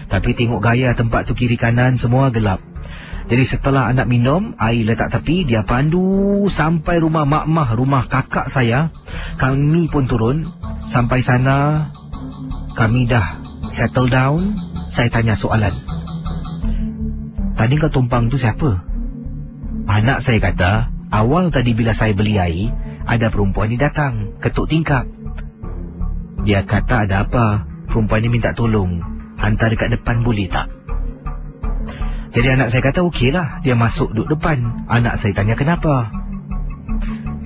Tapi tengok gaya tempat tu kiri kanan semua gelap. Jadi setelah anak minum, air letak tepi, dia pandu sampai rumah mak-mak, rumah kakak saya. Kami pun turun. Sampai sana, kami dah settle down. Saya tanya soalan. Tadi kau tumpang tu siapa? Anak saya kata, awal tadi bila saya beli air, ada perempuan ni datang, ketuk tingkap. Dia kata ada apa? Perempuan ni minta tolong, hantar dekat depan boleh tak? Jadi anak saya kata okeylah, dia masuk duduk depan. Anak saya tanya kenapa?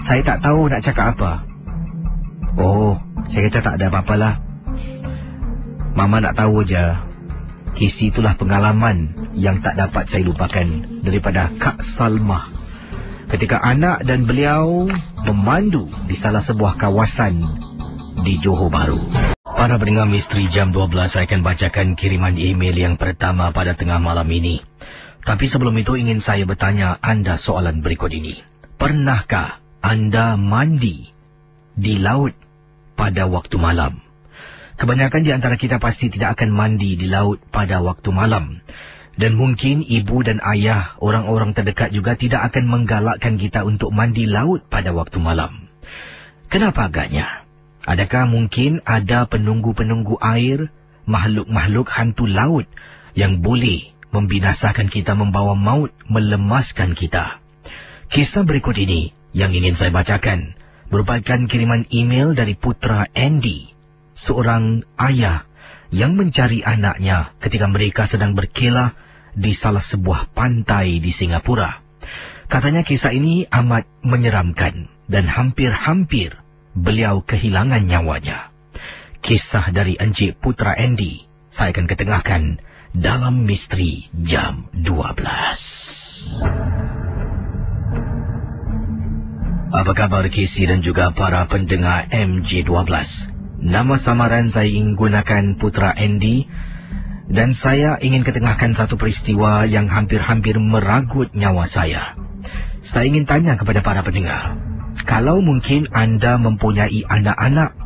Saya tak tahu nak cakap apa. Oh, saya kata tak ada apa-apalah. Mama nak tahu aja. Kisi itulah pengalaman yang tak dapat saya lupakan daripada Kak Salmah ketika anak dan beliau memandu di salah sebuah kawasan di Johor Bahru. Para pendengar Misteri Jam 12, saya akan bacakan kiriman email yang pertama pada tengah malam ini. Tapi sebelum itu ingin saya bertanya anda soalan berikut ini. Pernahkah anda mandi di laut pada waktu malam? Kebanyakan di antara kita pasti tidak akan mandi di laut pada waktu malam. Dan mungkin ibu dan ayah, orang-orang terdekat juga tidak akan menggalakkan kita untuk mandi laut pada waktu malam. Kenapa agaknya? Adakah mungkin ada penunggu-penunggu air, makhluk-makhluk hantu laut yang boleh membinasakan kita, membawa maut, melemaskan kita. Kisah berikut ini yang ingin saya bacakan merupakan kiriman email dari putera Andy, seorang ayah yang mencari anaknya ketika mereka sedang berkelah di salah sebuah pantai di Singapura. Katanya kisah ini amat menyeramkan dan hampir-hampir beliau kehilangan nyawanya. Kisah dari Encik Putera Andy saya akan ketengahkan dalam Misteri Jam 12. Apa kabar Casey dan juga para pendengar MJ12? Nama samaran saya ingin gunakan Putera Andy dan saya ingin ketengahkan satu peristiwa yang hampir-hampir meragut nyawa saya. Saya ingin tanya kepada para pendengar, kalau mungkin anda mempunyai anak-anak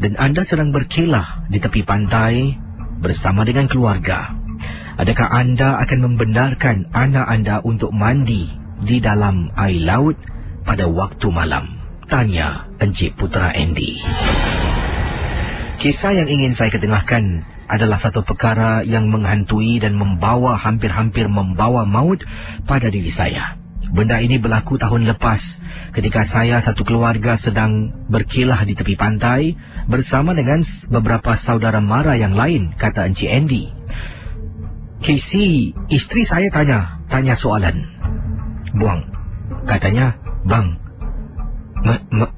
dan anda sedang berkelah di tepi pantai bersama dengan keluarga, adakah anda akan membenarkan anak anda untuk mandi di dalam air laut pada waktu malam? Tanya Encik Putera Andy. Kisah yang ingin saya ketengahkan adalah satu perkara yang menghantui dan hampir-hampir membawa maut pada diri saya. Benda ini berlaku tahun lepas ketika saya satu keluarga sedang berkelah di tepi pantai bersama dengan beberapa saudara mara yang lain, kata Encik Andy. Casey, isteri saya tanya soalan. Buang, katanya, bang,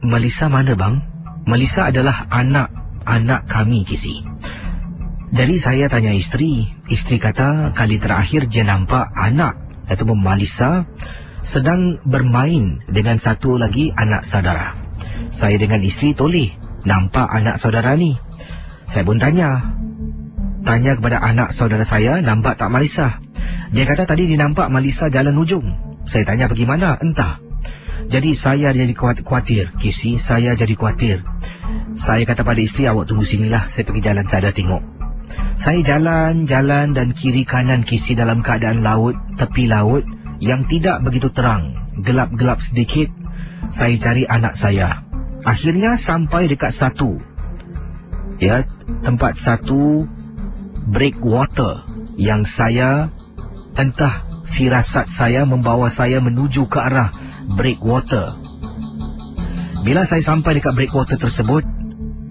Melissa mana bang? Melissa adalah anak kami, Casey. Jadi saya tanya isteri kata kali terakhir dia nampak anak ataupun Melissa sedang bermain dengan satu lagi anak saudara. Saya dengan isteri toleh nampak anak saudara ni. Saya pun tanya kepada anak saudara saya, nampak tak Melissa? Dia kata tadi dia nampak Melissa jalan hujung. Saya tanya bagaimana? Entah. Jadi saya jadi khawatir, Casey, saya jadi khawatir. Saya kata pada isteri, awak tunggu sinilah, saya pergi jalan saya tengok. Saya jalan dan kiri kanan Casey dalam keadaan tepi laut yang tidak begitu terang, gelap-gelap sedikit. Saya cari anak saya. Akhirnya sampai dekat tempat satu breakwater yang saya, entah firasat saya membawa saya menuju ke arah breakwater. Bila saya sampai dekat breakwater tersebut,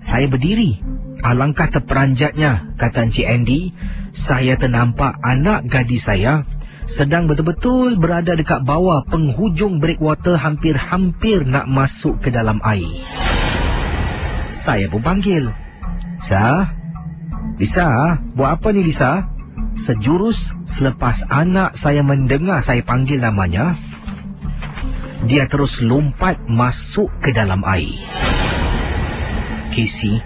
saya berdiri. Alangkah terperanjatnya, kata Encik Andy, saya ternampak anak gadis saya sedang betul-betul berada dekat bawah penghujung breakwater, hampir-hampir nak masuk ke dalam air. Saya pun panggil, Lisa, buat apa ni Lisa? Sejurus selepas anak saya mendengar saya panggil namanya, dia terus lompat masuk ke dalam air. Casey,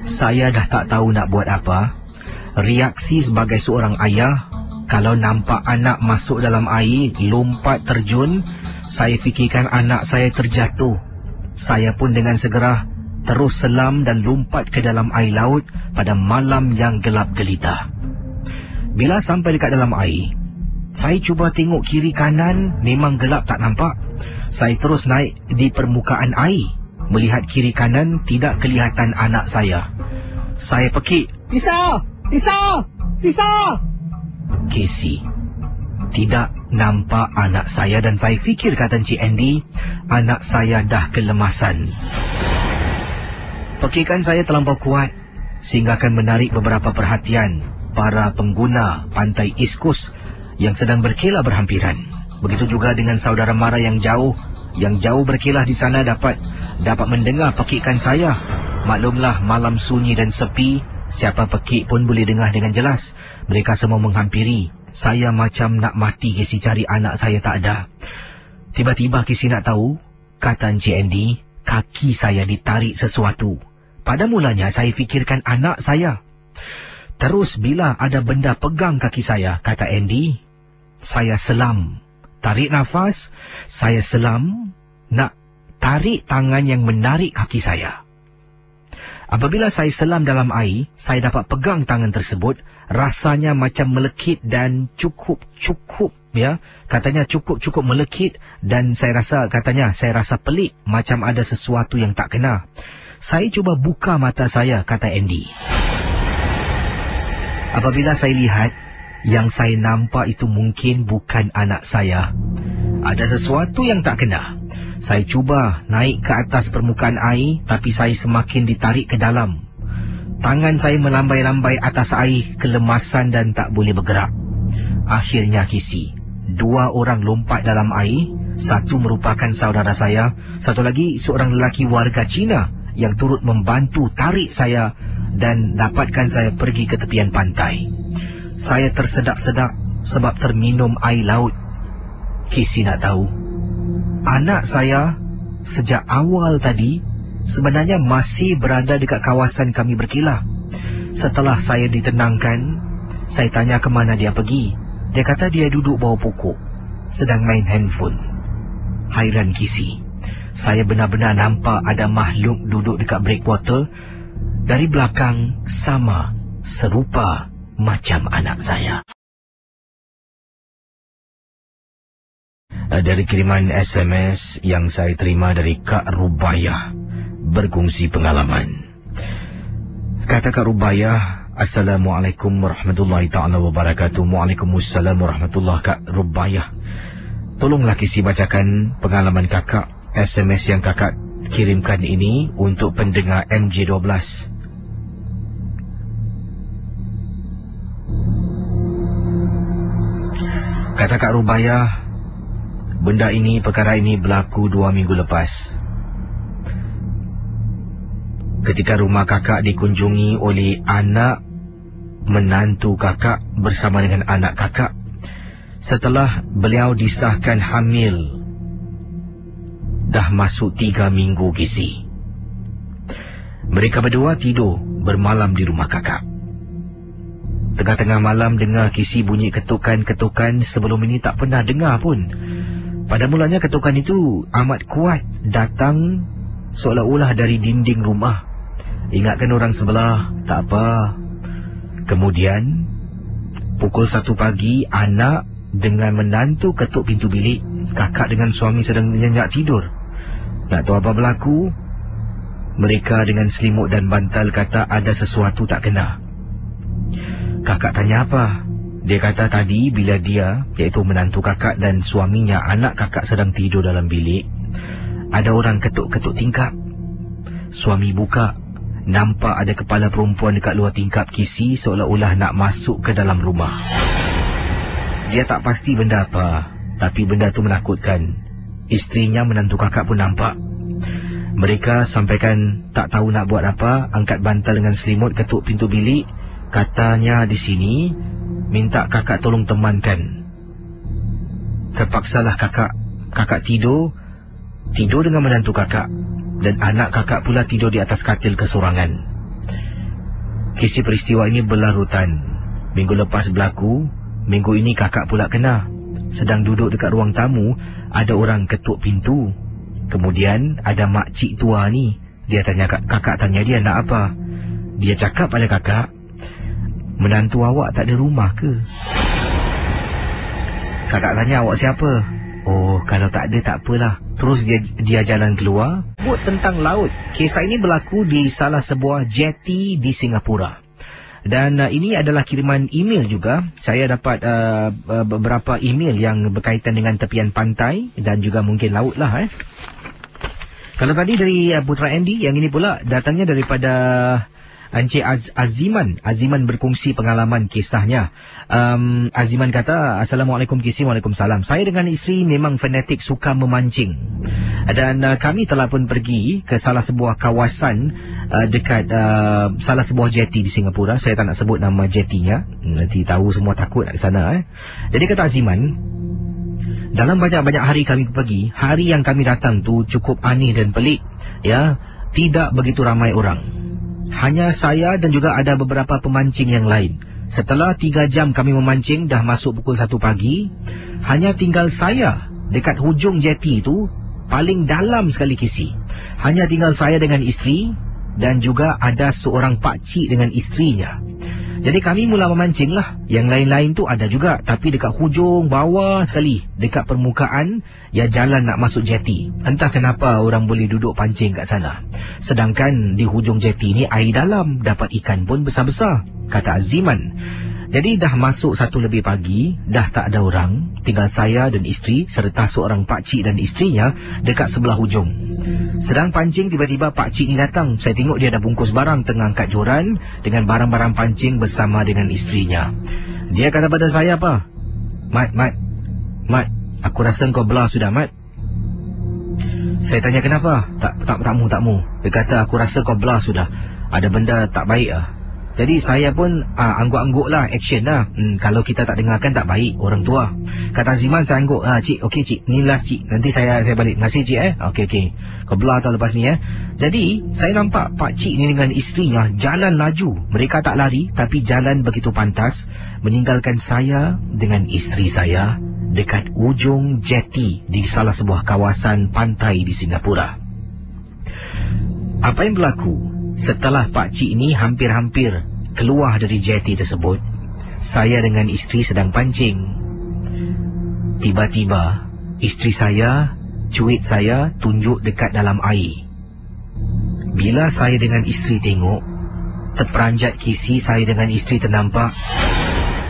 saya dah tak tahu nak buat apa. Reaksi sebagai seorang ayah, kalau nampak anak masuk dalam air, lompat terjun, saya fikirkan anak saya terjatuh. Saya pun dengan segera terus selam dan lompat ke dalam air laut pada malam yang gelap gelita. Bila sampai dekat dalam air, saya cuba tengok kiri kanan, memang gelap tak nampak. Saya terus naik di permukaan air. Melihat kiri kanan, tidak kelihatan anak saya. Saya pekik, Lisa! Casey, tidak nampak anak saya dan saya fikir, kata Encik Andy, anak saya dah kelemasan. Pekikan saya terlampau kuat sehingga akan menarik beberapa perhatian para pengguna pantai East Coast yang sedang berkelah berhampiran. Begitu juga dengan saudara mara yang jauh berkelah di sana dapat mendengar pekikan saya. Maklumlah, malam sunyi dan sepi, siapa pekik pun boleh dengar dengan jelas. Mereka semua menghampiri. Saya macam nak mati Casey cari anak saya tak ada. Tiba-tiba Casey nak tahu, kata Encik Andy, kaki saya ditarik sesuatu. Pada mulanya saya fikirkan anak saya. Terus bila ada benda pegang kaki saya, kata Andy, saya selam. Tarik nafas, saya selam, nak tarik tangan yang menarik kaki saya. Apabila saya selam dalam air, saya dapat pegang tangan tersebut. Rasanya macam melekit dan cukup, katanya cukup melekit. Dan saya rasa pelik, macam ada sesuatu yang tak kena. Saya cuba buka mata saya, kata Andy. Apabila saya lihat, Yang saya nampak itu mungkin bukan anak saya. Ada sesuatu yang tak kena. Saya cuba naik ke atas permukaan air, tapi saya semakin ditarik ke dalam. Tangan saya melambai-lambai atas air, kelemasan dan tak boleh bergerak. Akhirnya Kisi, 2 orang lompat dalam air. Satu merupakan saudara saya, satu lagi seorang lelaki warga Cina yang turut membantu tarik saya dan dapatkan saya pergi ke tepian pantai. Saya tersedak-sedak sebab terminum air laut. Kisi nak tahu, anak saya sejak awal tadi sebenarnya masih berada dekat kawasan kami berkilah. Setelah saya ditenangkan, saya tanya ke mana dia pergi. Dia kata dia duduk bawah pokok sedang main handphone. Hairan Kisi, saya benar-benar nampak ada makhluk duduk dekat breakwater. Dari belakang sama serupa macam anak saya. Dari kiriman SMS yang saya terima dari Kak Rubayah berkongsi pengalaman. Kata Kak Rubayah, Assalamualaikum warahmatullahi ta'ala wabarakatuh. Waalaikumsalam warahmatullahi. Kak Rubayah, tolonglah Kisi bacakan pengalaman kakak. SMS yang kakak kirimkan ini untuk pendengar MJ12. Kata Kak Rubayah, perkara ini berlaku 2 minggu lepas. Ketika rumah kakak dikunjungi oleh anak menantu kakak bersama dengan anak kakak. Setelah beliau disahkan hamil, dah masuk 3 minggu Kisi. Mereka berdua tidur bermalam di rumah kakak. Tengah-tengah malam dengar Kisi bunyi ketukan-ketukan sebelum ini tak pernah dengar pun. Pada mulanya ketukan itu amat kuat, datang seolah-olah dari dinding rumah. Ingatkan orang sebelah, tak apa. Kemudian pukul 1 pagi, anak dengan menantu ketuk pintu bilik. Kakak dengan suami sedang nyenyak tidur. Nak tahu apa berlaku? Mereka dengan selimut dan bantal kata ada sesuatu tak kena. Kakak tanya apa? Dia kata tadi bila dia, iaitu menantu kakak dan suaminya, anak kakak sedang tidur dalam bilik, ada orang ketuk-ketuk tingkap. Suami buka, nampak ada kepala perempuan dekat luar tingkap Kisi seolah-olah nak masuk ke dalam rumah. Dia tak pasti benda apa, tapi benda tu menakutkan. Isterinya menantu kakak pun nampak. Mereka sampaikan tak tahu nak buat apa, angkat bantal dengan selimut ketuk pintu bilik. Katanya di sini minta kakak tolong temankan. Terpaksalah kakak tidur dengan menantu kakak, dan anak kakak pula tidur di atas katil kesorangan. Kisi peristiwa ini berlarutan. Minggu lepas berlaku, minggu ini kakak pula kena. Sedang duduk dekat ruang tamu, ada orang ketuk pintu. Kemudian ada makcik tua ni. Kakak tanya dia nak apa. Dia cakap pada kakak, menantu awak tak ada rumah ke? Kakak tanya, awak siapa? Oh, kalau tak ada tak apalah. Terus dia jalan keluar. Buat tentang laut. Kisah ini berlaku di salah sebuah jetty di Singapura. Dan ini adalah kiriman email juga. Saya dapat beberapa email yang berkaitan dengan tepian pantai dan juga mungkin laut lah. Kalau tadi dari Putra Andy, yang ini pula datangnya daripada Encik Aziman. Aziman berkongsi pengalaman kisahnya. Aziman kata, Assalamualaikum Kisi. Waalaikumsalam. Saya dengan isteri memang fanatik suka memancing. Dan kami telah pun pergi ke salah sebuah kawasan dekat salah sebuah jetty di Singapura. Saya tak nak sebut nama jettynya, nanti tahu semua takut nak ke sana. Jadi kata Aziman, dalam banyak-banyak hari kami pergi, hari yang kami datang tu cukup aneh dan pelik. Ya, tidak begitu ramai orang. Hanya saya dan juga ada beberapa pemancing yang lain. Setelah 3 jam kami memancing, dah masuk pukul 1 pagi. Hanya tinggal saya dekat hujung jetty itu, paling dalam sekali Kisi. Hanya tinggal saya dengan isteri dan juga ada seorang pakcik dengan isterinya. Jadi kami mula memancing lah. Yang lain-lain tu ada juga, tapi dekat hujung bawah sekali, dekat permukaan, ya jalan nak masuk jetty. Entah kenapa orang boleh duduk pancing kat sana. Sedangkan di hujung jetty ni air dalam, dapat ikan pun besar-besar, kata Aziman. Jadi dah masuk 1 lebih pagi, dah tak ada orang, tinggal saya dan isteri serta seorang pakcik dan isterinya dekat sebelah hujung. Sedang pancing, tiba-tiba pakcik ni datang. Saya tengok dia ada bungkus barang tengah angkat joran dengan barang-barang pancing bersama dengan isterinya. Dia kata pada saya apa? Mat, aku rasa kau belah sudah, Mat. Saya tanya kenapa? Takmu. Dia kata aku rasa kau belah sudah. Ada benda tak baik lah. Jadi saya pun angguk-angguk lah, action lah. Kalau kita tak dengarkan tak baik, orang tua. Kata Aziman, saya angguk. Cik, okey cik, ni last cik. Nanti saya balik. Terima kasih cik Okey. Kau belah tau lepas ni Jadi saya nampak pakcik ni dengan isterinya jalan laju. Mereka tak lari, tapi jalan begitu pantas, meninggalkan saya dengan isteri saya dekat ujung jeti di salah sebuah kawasan pantai di Singapura. Apa yang berlaku? Setelah pakcik ini hampir-hampir keluar dari jeti tersebut, saya dengan isteri sedang pancing. Tiba-tiba, isteri saya, cuit saya tunjuk dekat dalam air. Bila saya dengan isteri tengok, terperanjat kisi saya dengan isteri ternampak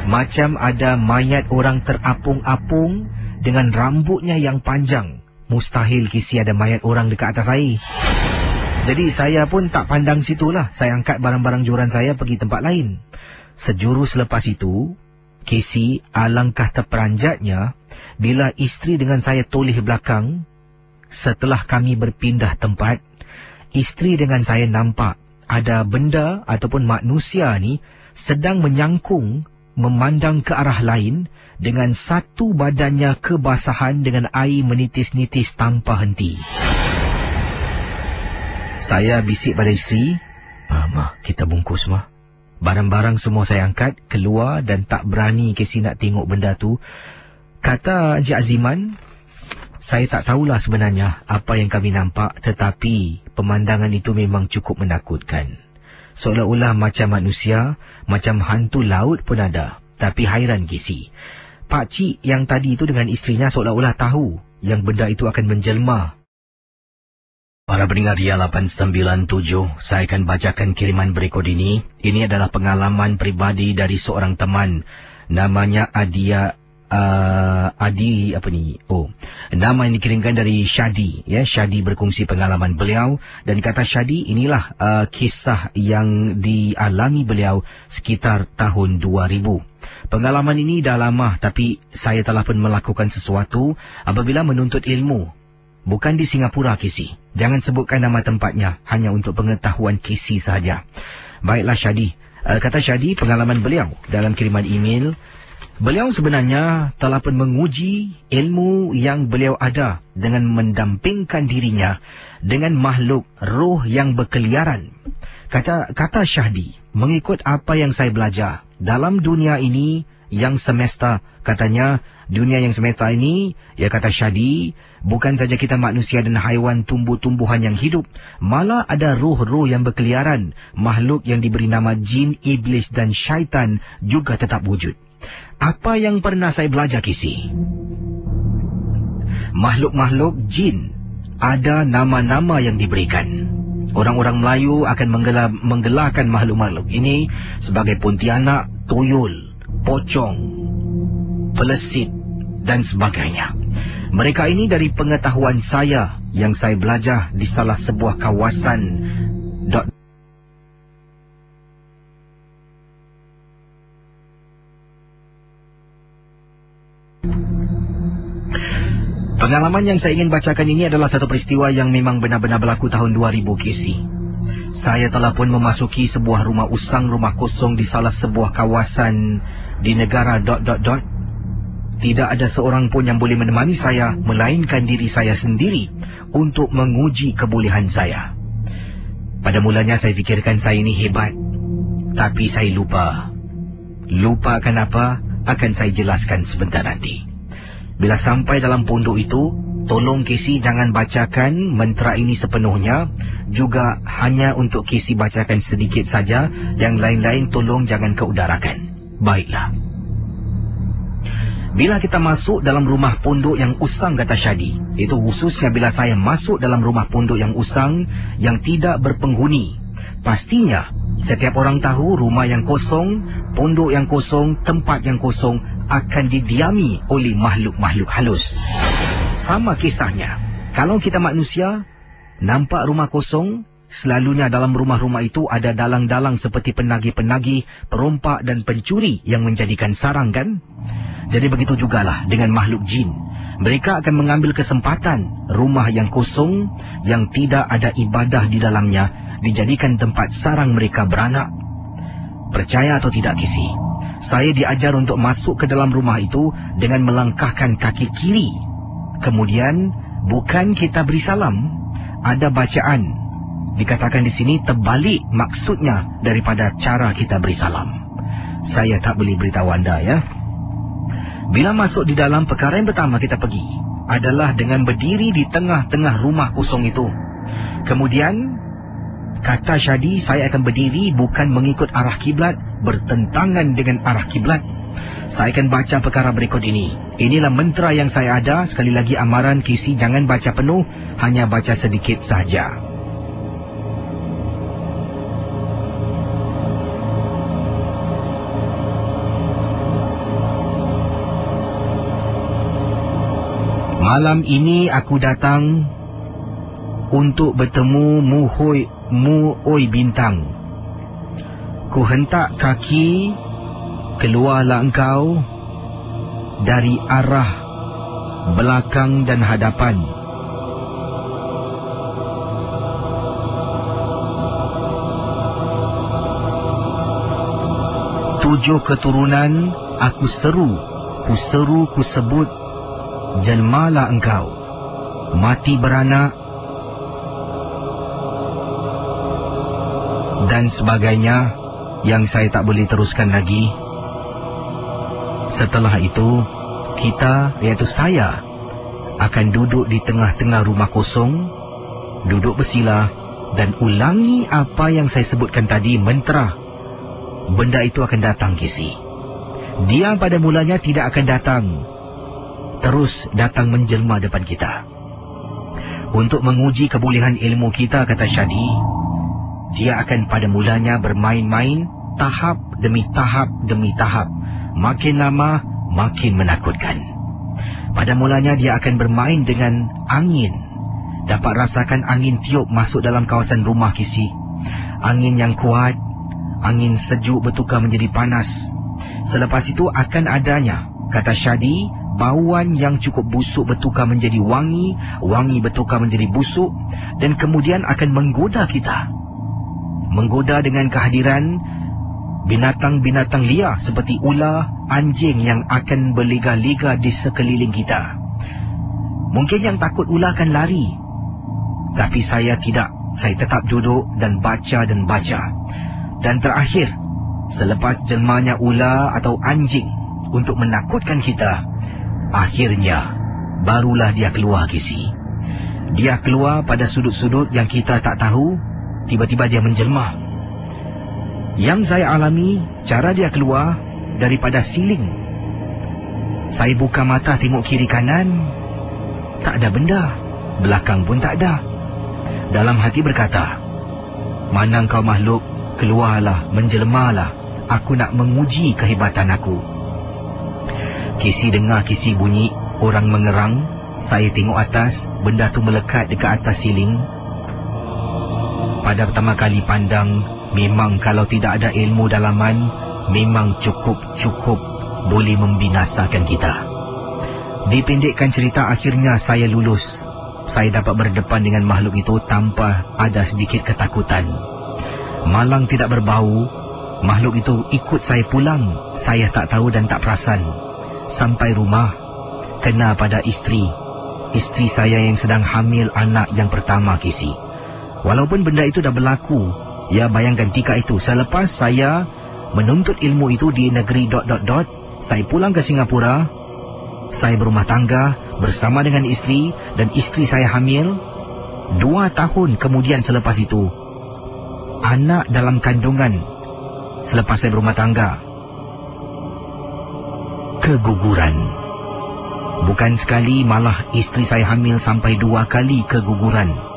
macam ada mayat orang terapung-apung dengan rambutnya yang panjang. Mustahil kisi ada mayat orang dekat atas air. Jadi saya pun tak pandang situlah. Saya angkat barang-barang joran saya pergi tempat lain. Sejurus selepas itu, Casey alangkah terperanjatnya bila isteri dengan saya toleh belakang. Setelah kami berpindah tempat, isteri dengan saya nampak ada benda ataupun manusia ni sedang menyangkung memandang ke arah lain dengan satu badannya kebasahan dengan air menitis-nitis tanpa henti. Saya bisik pada isteri, "Mah, kita bungkus, Mah." Barang-barang semua saya angkat, keluar dan tak berani Casey nak tengok benda tu. Kata Encik Aziman, "Saya tak tahulah sebenarnya apa yang kami nampak, tetapi pemandangan itu memang cukup menakutkan. Seolah-olah macam manusia, macam hantu laut pun ada." Tapi hairan Casey, pakcik yang tadi itu dengan isterinya seolah-olah tahu yang benda itu akan menjelma. Para pendengar Ria 897, saya akan bacakan kiriman berikut ini. Ini adalah pengalaman pribadi dari seorang teman. Namanya nama yang dikirimkan dari Shadi. Shadi berkongsi pengalaman beliau. Dan kata Shadi, inilah kisah yang dialami beliau sekitar tahun 2000. Pengalaman ini dah lama, tapi saya telah pun melakukan sesuatu apabila menuntut ilmu. Bukan di Singapura, Casey. Jangan sebutkan nama tempatnya, hanya untuk pengetahuan Casey sahaja. Baiklah Shadi. Kata Shadi, pengalaman beliau dalam kiriman email, beliau sebenarnya telah pun menguji ilmu yang beliau ada dengan mendampingkan dirinya dengan makhluk roh yang berkeliaran. Kata Shadi, mengikut apa yang saya belajar dalam dunia ini yang semesta, katanya dunia yang semesta ini, kata Shadi, bukan saja kita manusia dan haiwan tumbuh-tumbuhan yang hidup, malah ada roh-roh yang berkeliaran, makhluk yang diberi nama jin, iblis dan syaitan juga tetap wujud. Apa yang pernah saya belajar, Casey? Makhluk-makhluk jin ada nama-nama yang diberikan. Orang-orang Melayu akan menggelarkan makhluk-makhluk ini sebagai Pontianak, Tuyul, Pocong, Pelesit dan sebagainya. Mereka ini dari pengetahuan saya yang saya belajar di salah sebuah kawasan Pengalaman yang saya ingin bacakan ini adalah satu peristiwa yang memang benar-benar berlaku tahun 2000, Casey. Saya telah pun memasuki sebuah rumah usang, rumah kosong di salah sebuah kawasan di negara ... Tidak ada seorang pun yang boleh menemani saya, melainkan diri saya sendiri untuk menguji kebolehan saya. Pada mulanya saya fikirkan saya ini hebat, tapi saya lupa. Lupa akan apa? Akan saya jelaskan sebentar nanti. Bila sampai dalam pondok itu, tolong Casey jangan bacakan mantra ini sepenuhnya. Juga hanya untuk Casey bacakan sedikit saja. Yang lain-lain tolong jangan keudarakan. Baiklah. Bila kita masuk dalam rumah pondok yang usang, kata Shadi, itu khususnya bila saya masuk dalam rumah pondok yang usang, yang tidak berpenghuni, pastinya setiap orang tahu rumah yang kosong pondok yang kosong, tempat yang kosong akan didiami oleh makhluk-makhluk halus. Sama kisahnya, kalau kita manusia nampak rumah kosong, selalunya dalam rumah-rumah itu ada dalang-dalang seperti penagih-penagih, perompak dan pencuri yang menjadikan sarang, kan? Jadi begitu jugalah dengan makhluk jin. Mereka akan mengambil kesempatan rumah yang kosong, yang tidak ada ibadah di dalamnya, dijadikan tempat sarang mereka beranak. Percaya atau tidak, Kisi, saya diajar untuk masuk ke dalam rumah itu dengan melangkahkan kaki kiri. Kemudian, bukan kita beri salam, ada bacaan. Dikatakan di sini terbalik maksudnya daripada cara kita beri salam. Saya tak boleh beritahu anda, ya. Bila masuk di dalam, perkara yang pertama kita pergi adalah dengan berdiri di tengah-tengah rumah kosong itu. Kemudian, kata Syadi, saya akan berdiri bukan mengikut arah kiblat, bertentangan dengan arah kiblat. Saya akan baca perkara berikut ini. Inilah mantra yang saya ada. Sekali lagi amaran, Kisi, jangan baca penuh, hanya baca sedikit saja. Malam ini aku datang untuk bertemu Mu Oi Bintang. Ku hentak kaki, keluarlah engkau dari arah belakang dan hadapan. Tujuh keturunan aku seru, ku sebut, jelmalah engkau, mati beranak, dan sebagainya yang saya tak boleh teruskan lagi. Setelah itu, kita, iaitu saya, akan duduk di tengah-tengah rumah kosong, duduk bersila dan ulangi apa yang saya sebutkan tadi, mantra. Benda itu akan datang, Kisi. Dia pada mulanya tidak akan datang, terus datang menjelma depan kita. Untuk menguji kebolehan ilmu kita, kata Syadi, dia akan pada mulanya bermain-main, tahap demi tahap demi tahap. Makin lama, makin menakutkan. Pada mulanya dia akan bermain dengan angin. Dapat rasakan angin tiup masuk dalam kawasan rumah, Kisi. Angin yang kuat, angin sejuk bertukar menjadi panas. Selepas itu akan adanya, kata Syadi, bauan yang cukup busuk bertukar menjadi wangi, wangi bertukar menjadi busuk, dan kemudian akan menggoda kita. Menggoda dengan kehadiran binatang-binatang liar seperti ular, anjing yang akan berliga-liga di sekeliling kita. Mungkin yang takut ular akan lari, tapi saya tidak. Saya tetap duduk dan baca dan baca. Dan terakhir, selepas jelmanya ular atau anjing untuk menakutkan kita, akhirnya barulah dia keluar, Kisi. Dia keluar pada sudut-sudut yang kita tak tahu. Tiba-tiba dia menjelma. Yang saya alami, cara dia keluar daripada siling. Saya buka mata tengok kiri kanan, tak ada benda. Belakang pun tak ada. Dalam hati berkata, mana engkau makhluk, keluarlah, menjelmalah. Aku nak menguji kehebatan aku. Kisi dengar Kisi bunyi orang mengerang. Saya tengok atas, benda tu melekat dekat atas siling. Pada pertama kali pandang, memang kalau tidak ada ilmu dalaman, memang cukup boleh membinasakan kita. Dipendekkan cerita, akhirnya saya lulus. Saya dapat berdepan dengan makhluk itu tanpa ada sedikit ketakutan. Malang tidak berbau. Makhluk itu ikut saya pulang. Saya tak tahu dan tak perasan. Sampai rumah, kena pada isteri saya yang sedang hamil anak yang pertama, Kisi. Walaupun benda itu dah berlaku, ya bayangkan tika itu, selepas saya menuntut ilmu itu di negeri ... saya pulang ke Singapura, saya berumah tangga bersama dengan isteri, dan isteri saya hamil. 2 tahun kemudian selepas itu, anak dalam kandungan selepas saya berumah tangga keguguran. Bukan sekali, malah isteri saya hamil sampai 2 kali keguguran.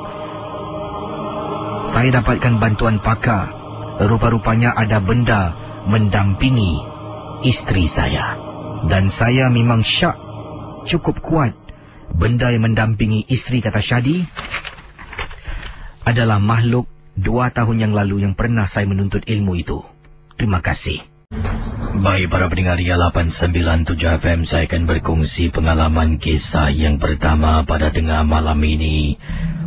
Saya dapatkan bantuan pakar. Rupa-rupanya ada benda mendampingi isteri saya. Dan saya memang syak, cukup kuat. Benda yang mendampingi isteri, kata Shadi, adalah makhluk 2 tahun yang lalu yang pernah saya menuntut ilmu itu. Terima kasih. Baik para pendengar Ria 897 FM, saya akan berkongsi pengalaman kisah yang pertama pada tengah malam ini.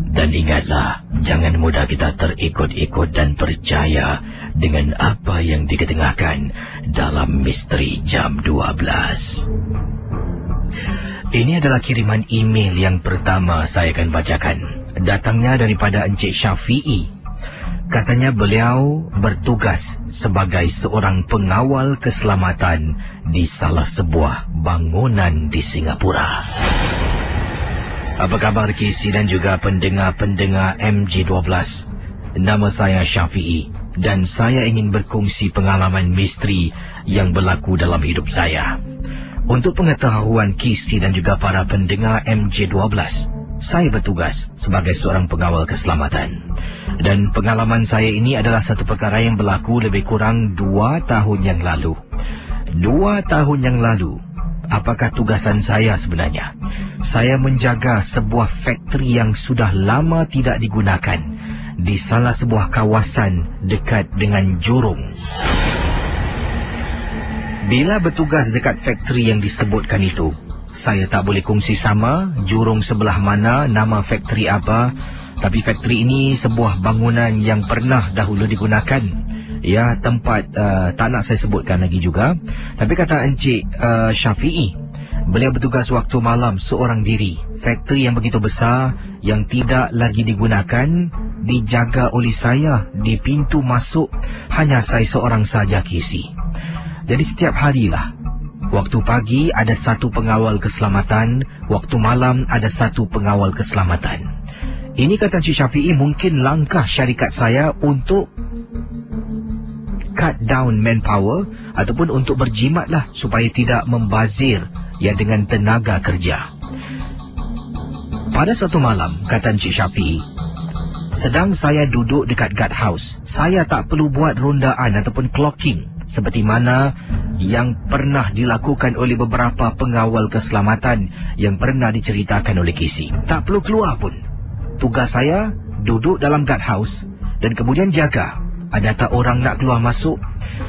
Dan ingatlah, jangan mudah kita terikut-ikut dan percaya dengan apa yang diketengahkan dalam misteri jam 12. Ini adalah kiriman email yang pertama saya akan bacakan. Datangnya daripada Encik Syafi'i. Katanya beliau bertugas sebagai seorang pengawal keselamatan di salah sebuah bangunan di Singapura. Apa khabar KC dan juga pendengar-pendengar MG12? Nama saya Syafi'i dan saya ingin berkongsi pengalaman misteri yang berlaku dalam hidup saya. Untuk pengetahuan KC dan juga para pendengar MG12, saya bertugas sebagai seorang pengawal keselamatan. Dan pengalaman saya ini adalah satu perkara yang berlaku lebih kurang 2 tahun yang lalu. 2 tahun yang lalu, apakah tugasan saya sebenarnya? Saya menjaga sebuah faktori yang sudah lama tidak digunakan di salah sebuah kawasan dekat dengan Jurong. Bila bertugas dekat faktori yang disebutkan itu, saya tak boleh kongsi sama Jurong sebelah mana, nama faktori apa. Tapi faktori ini sebuah bangunan yang pernah dahulu digunakan. Ya, tempat tak nak saya sebutkan lagi juga. Tapi kata Encik Syafi'i, beliau bertugas waktu malam seorang diri. Faktori yang begitu besar yang tidak lagi digunakan dijaga oleh saya. Di pintu masuk hanya saya seorang saja KC. Jadi setiap harilah, waktu pagi ada satu pengawal keselamatan, waktu malam ada satu pengawal keselamatan. Ini kata Encik Syafi'i mungkin langkah syarikat saya untuk cut down manpower ataupun untuk berjimatlah supaya tidak membazir ya dengan tenaga kerja. Pada suatu malam, kata Encik Syafi'i, sedang saya duduk dekat guard house. Saya tak perlu buat rondaan ataupun clocking seperti mana yang pernah dilakukan oleh beberapa pengawal keselamatan yang pernah diceritakan oleh KC. Tak perlu keluar pun. Tugas saya duduk dalam guard house dan kemudian jaga ada tak orang nak keluar masuk.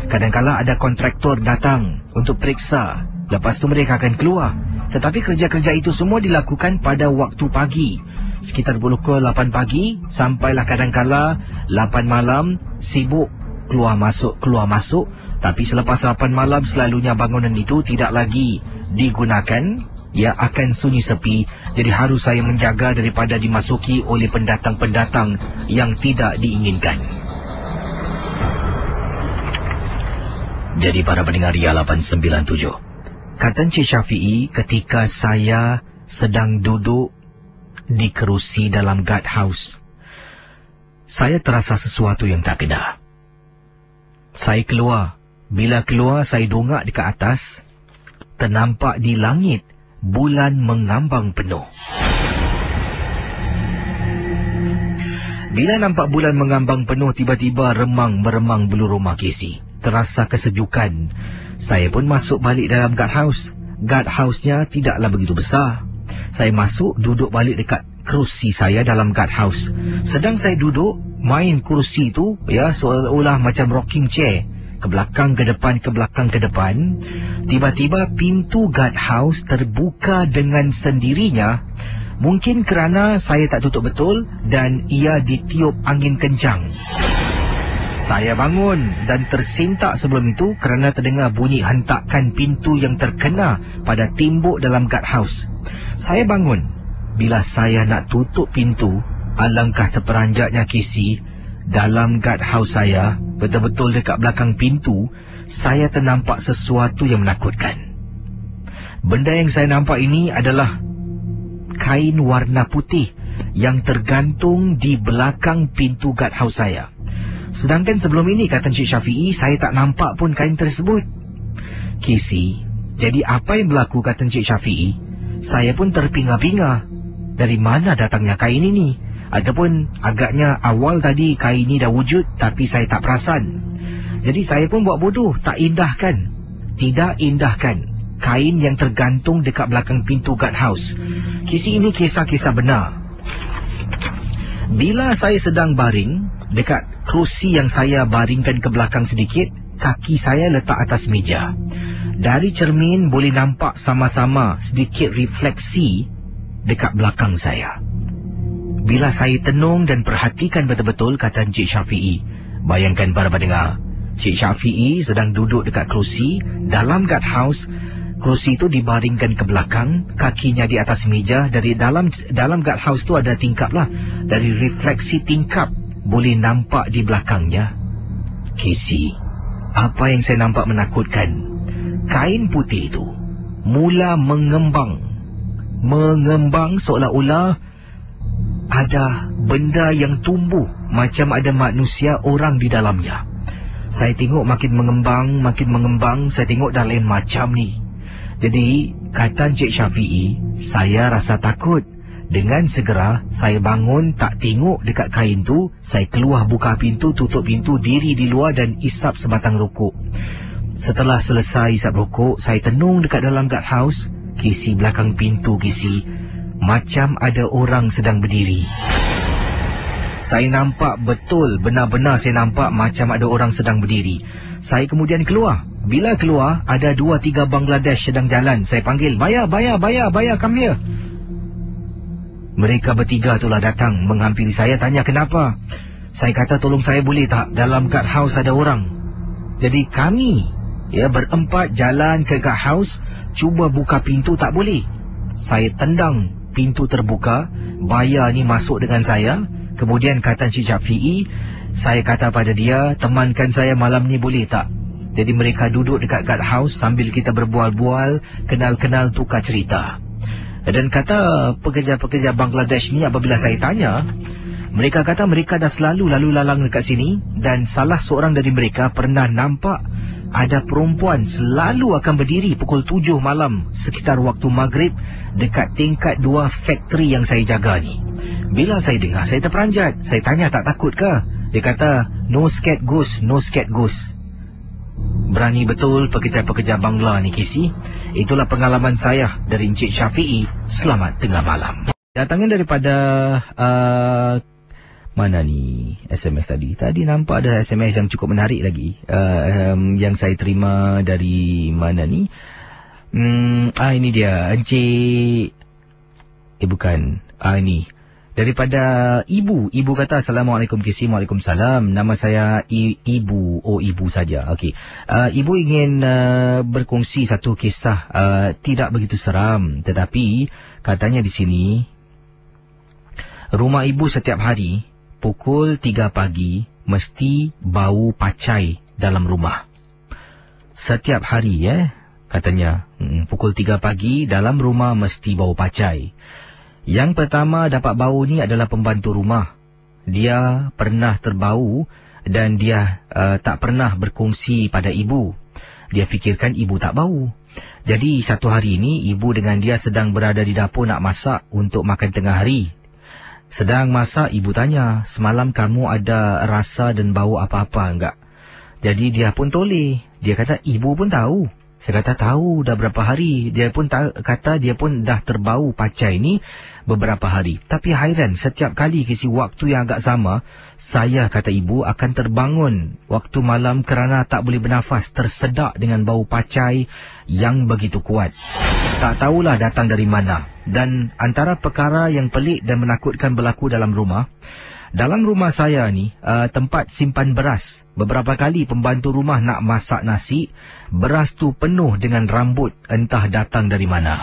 Kadang-kala ada kontraktor datang untuk periksa, lepas tu mereka akan keluar. Tetapi kerja-kerja itu semua dilakukan pada waktu pagi, sekitar pukul 8 pagi sampailah kadang-kala 8 malam, sibuk keluar masuk. Tapi selepas 8 malam selalunya bangunan itu tidak lagi digunakan, ia akan sunyi sepi. Jadi harus saya menjaga daripada dimasuki oleh pendatang-pendatang yang tidak diinginkan. Jadi para pendengar Ria 897, kata Encik Syafi'i, ketika saya sedang duduk di kerusi dalam guard house, saya terasa sesuatu yang tak kena. Saya keluar. Bila keluar, saya dongak dekat atas. Ternampak di langit bulan mengambang penuh. Bila nampak bulan mengambang penuh, tiba-tiba meremang bulu rumah KC. Terasa kesejukan. Saya pun masuk balik dalam guard house. Guard house-nya tidaklah begitu besar. Saya masuk, duduk balik dekat kerusi saya dalam guard house. Sedang saya duduk, main kerusi itu, ya, seolah-olah macam rocking chair. Ke belakang, ke depan, ke belakang, ke depan. Tiba-tiba pintu guard house terbuka dengan sendirinya. Mungkin kerana saya tak tutup betul dan ia ditiup angin kencang. Saya bangun dan tersentak sebelum itu kerana terdengar bunyi hentakan pintu yang terkena pada tembok dalam guard house. Saya bangun. Bila saya nak tutup pintu, alangkah terperanjatnya KC. Dalam guard house saya, betul-betul dekat belakang pintu, saya ternampak sesuatu yang menakutkan. Benda yang saya nampak ini adalah kain warna putih yang tergantung di belakang pintu guard house saya. Sedangkan sebelum ini, kata Encik Syafi'i, saya tak nampak pun kain tersebut. KC, jadi apa yang berlaku, kata Encik Syafi'i? Saya pun terpinga-pinga. Dari mana datangnya kain ini? Ataupun agaknya awal tadi kain ini dah wujud tapi saya tak perasan. Jadi saya pun buat bodoh, tidak indahkan kain yang tergantung dekat belakang pintu guardhouse. Ini kisah-kisah benar. Bila saya sedang baring, dekat kerusi yang saya baringkan ke belakang sedikit, kaki saya letak atas meja. Dari cermin boleh nampak sama-sama sedikit refleksi dekat belakang saya. Bila saya tenung dan perhatikan betul-betul, kata Encik Syafiee, bayangkan para pendengar, Encik Syafiee sedang duduk dekat kerusi dalam guardhouse. Kerusi itu dibaringkan ke belakang, kakinya di atas meja. Dari dalam guardhouse tu ada tingkap lah. Dari refleksi tingkap boleh nampak di belakangnya. Casey, apa yang saya nampak menakutkan. Kain putih itu mula mengembang seolah-olah ada benda yang tumbuh macam ada manusia orang di dalamnya. Saya tengok makin mengembang, saya tengok dah lain macam ni. Jadi, kata Encik Syafiee, saya rasa takut. Dengan segera, saya bangun, tak tengok dekat kain tu. Saya keluar, buka pintu, tutup pintu, diri di luar dan isap sebatang rokok. Setelah selesai isap rokok, saya tenung dekat dalam guardhouse. Kisi belakang pintu, macam ada orang sedang berdiri. Saya nampak betul, benar-benar saya nampak macam ada orang sedang berdiri. Saya kemudian keluar. Bila keluar, ada 2-3 Bangladesh sedang jalan. Saya panggil, Baya, come here. Mereka bertiga itulah datang menghampiri saya, tanya kenapa. Saya kata, tolong saya boleh tak? Dalam guardhouse ada orang. Jadi kami berempat jalan ke guardhouse, cuba buka pintu, tak boleh. Saya tendang pintu terbuka, Baya ni masuk dengan saya. Kemudian kata Encik Syafiee, saya kata pada dia, temankan saya malam ni boleh tak? Jadi mereka duduk dekat guardhouse sambil kita berbual-bual, kenal-kenal, tukar cerita. Dan kata pekerja-pekerja Bangladesh ni, apabila saya tanya, mereka kata mereka dah selalu lalu lalang dekat sini. Dan salah seorang dari mereka pernah nampak ada perempuan selalu akan berdiri pukul 7 malam sekitar waktu maghrib dekat tingkat 2 factory yang saya jaga ni. Bila saya dengar, saya terperanjat. Saya tanya, tak takut ke? Dia kata, no scared ghost. Berani betul pekerja-pekerja Bangla ni, Kisi. Itulah pengalaman saya dari Encik Syafiee. Selamat tengah malam. Datangnya daripada mana ni SMS tadi? Tadi nampak ada SMS yang cukup menarik lagi. Yang saya terima dari mana ni? Ini dia, Encik. Bukan. Ini. Daripada Ibu. Ibu kata, Assalamualaikum Kisi. Waalaikumsalam. Nama saya Ibu. Oh, Ibu saja. Okey. Ibu ingin berkongsi satu kisah tidak begitu seram. Tetapi katanya di sini, rumah Ibu setiap hari pukul 3 pagi mesti bau pacai dalam rumah. Setiap hari katanya. Pukul 3 pagi dalam rumah mesti bau pacai. Yang pertama dapat bau ni adalah pembantu rumah. Dia pernah terbau dan dia tak pernah berkongsi pada ibu. Dia fikirkan ibu tak bau. Jadi satu hari ini ibu dengan dia sedang berada di dapur nak masak untuk makan tengah hari. Sedang masak, ibu tanya, semalam kamu ada rasa dan bau apa-apa enggak? Jadi dia pun toleh. Dia kata, ibu pun tahu. Saya kata, tahu dah berapa hari. Dia pun kata dia pun dah terbau pacai ni beberapa hari. Tapi hairan, setiap kali kisi waktu yang agak sama, saya, kata ibu, akan terbangun waktu malam kerana tak boleh bernafas, tersedak dengan bau pacai yang begitu kuat. Tak tahulah datang dari mana. Dan antara perkara yang pelik dan menakutkan berlaku dalam rumah, dalam rumah saya ni, tempat simpan beras. Beberapa kali pembantu rumah nak masak nasi, beras tu penuh dengan rambut, entah datang dari mana.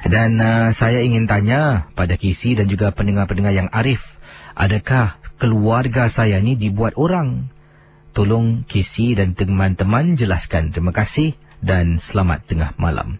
Dan saya ingin tanya pada Kisi dan juga pendengar-pendengar yang arif, adakah keluarga saya ni dibuat orang? Tolong Kisi dan teman-teman jelaskan. Terima kasih dan selamat tengah malam.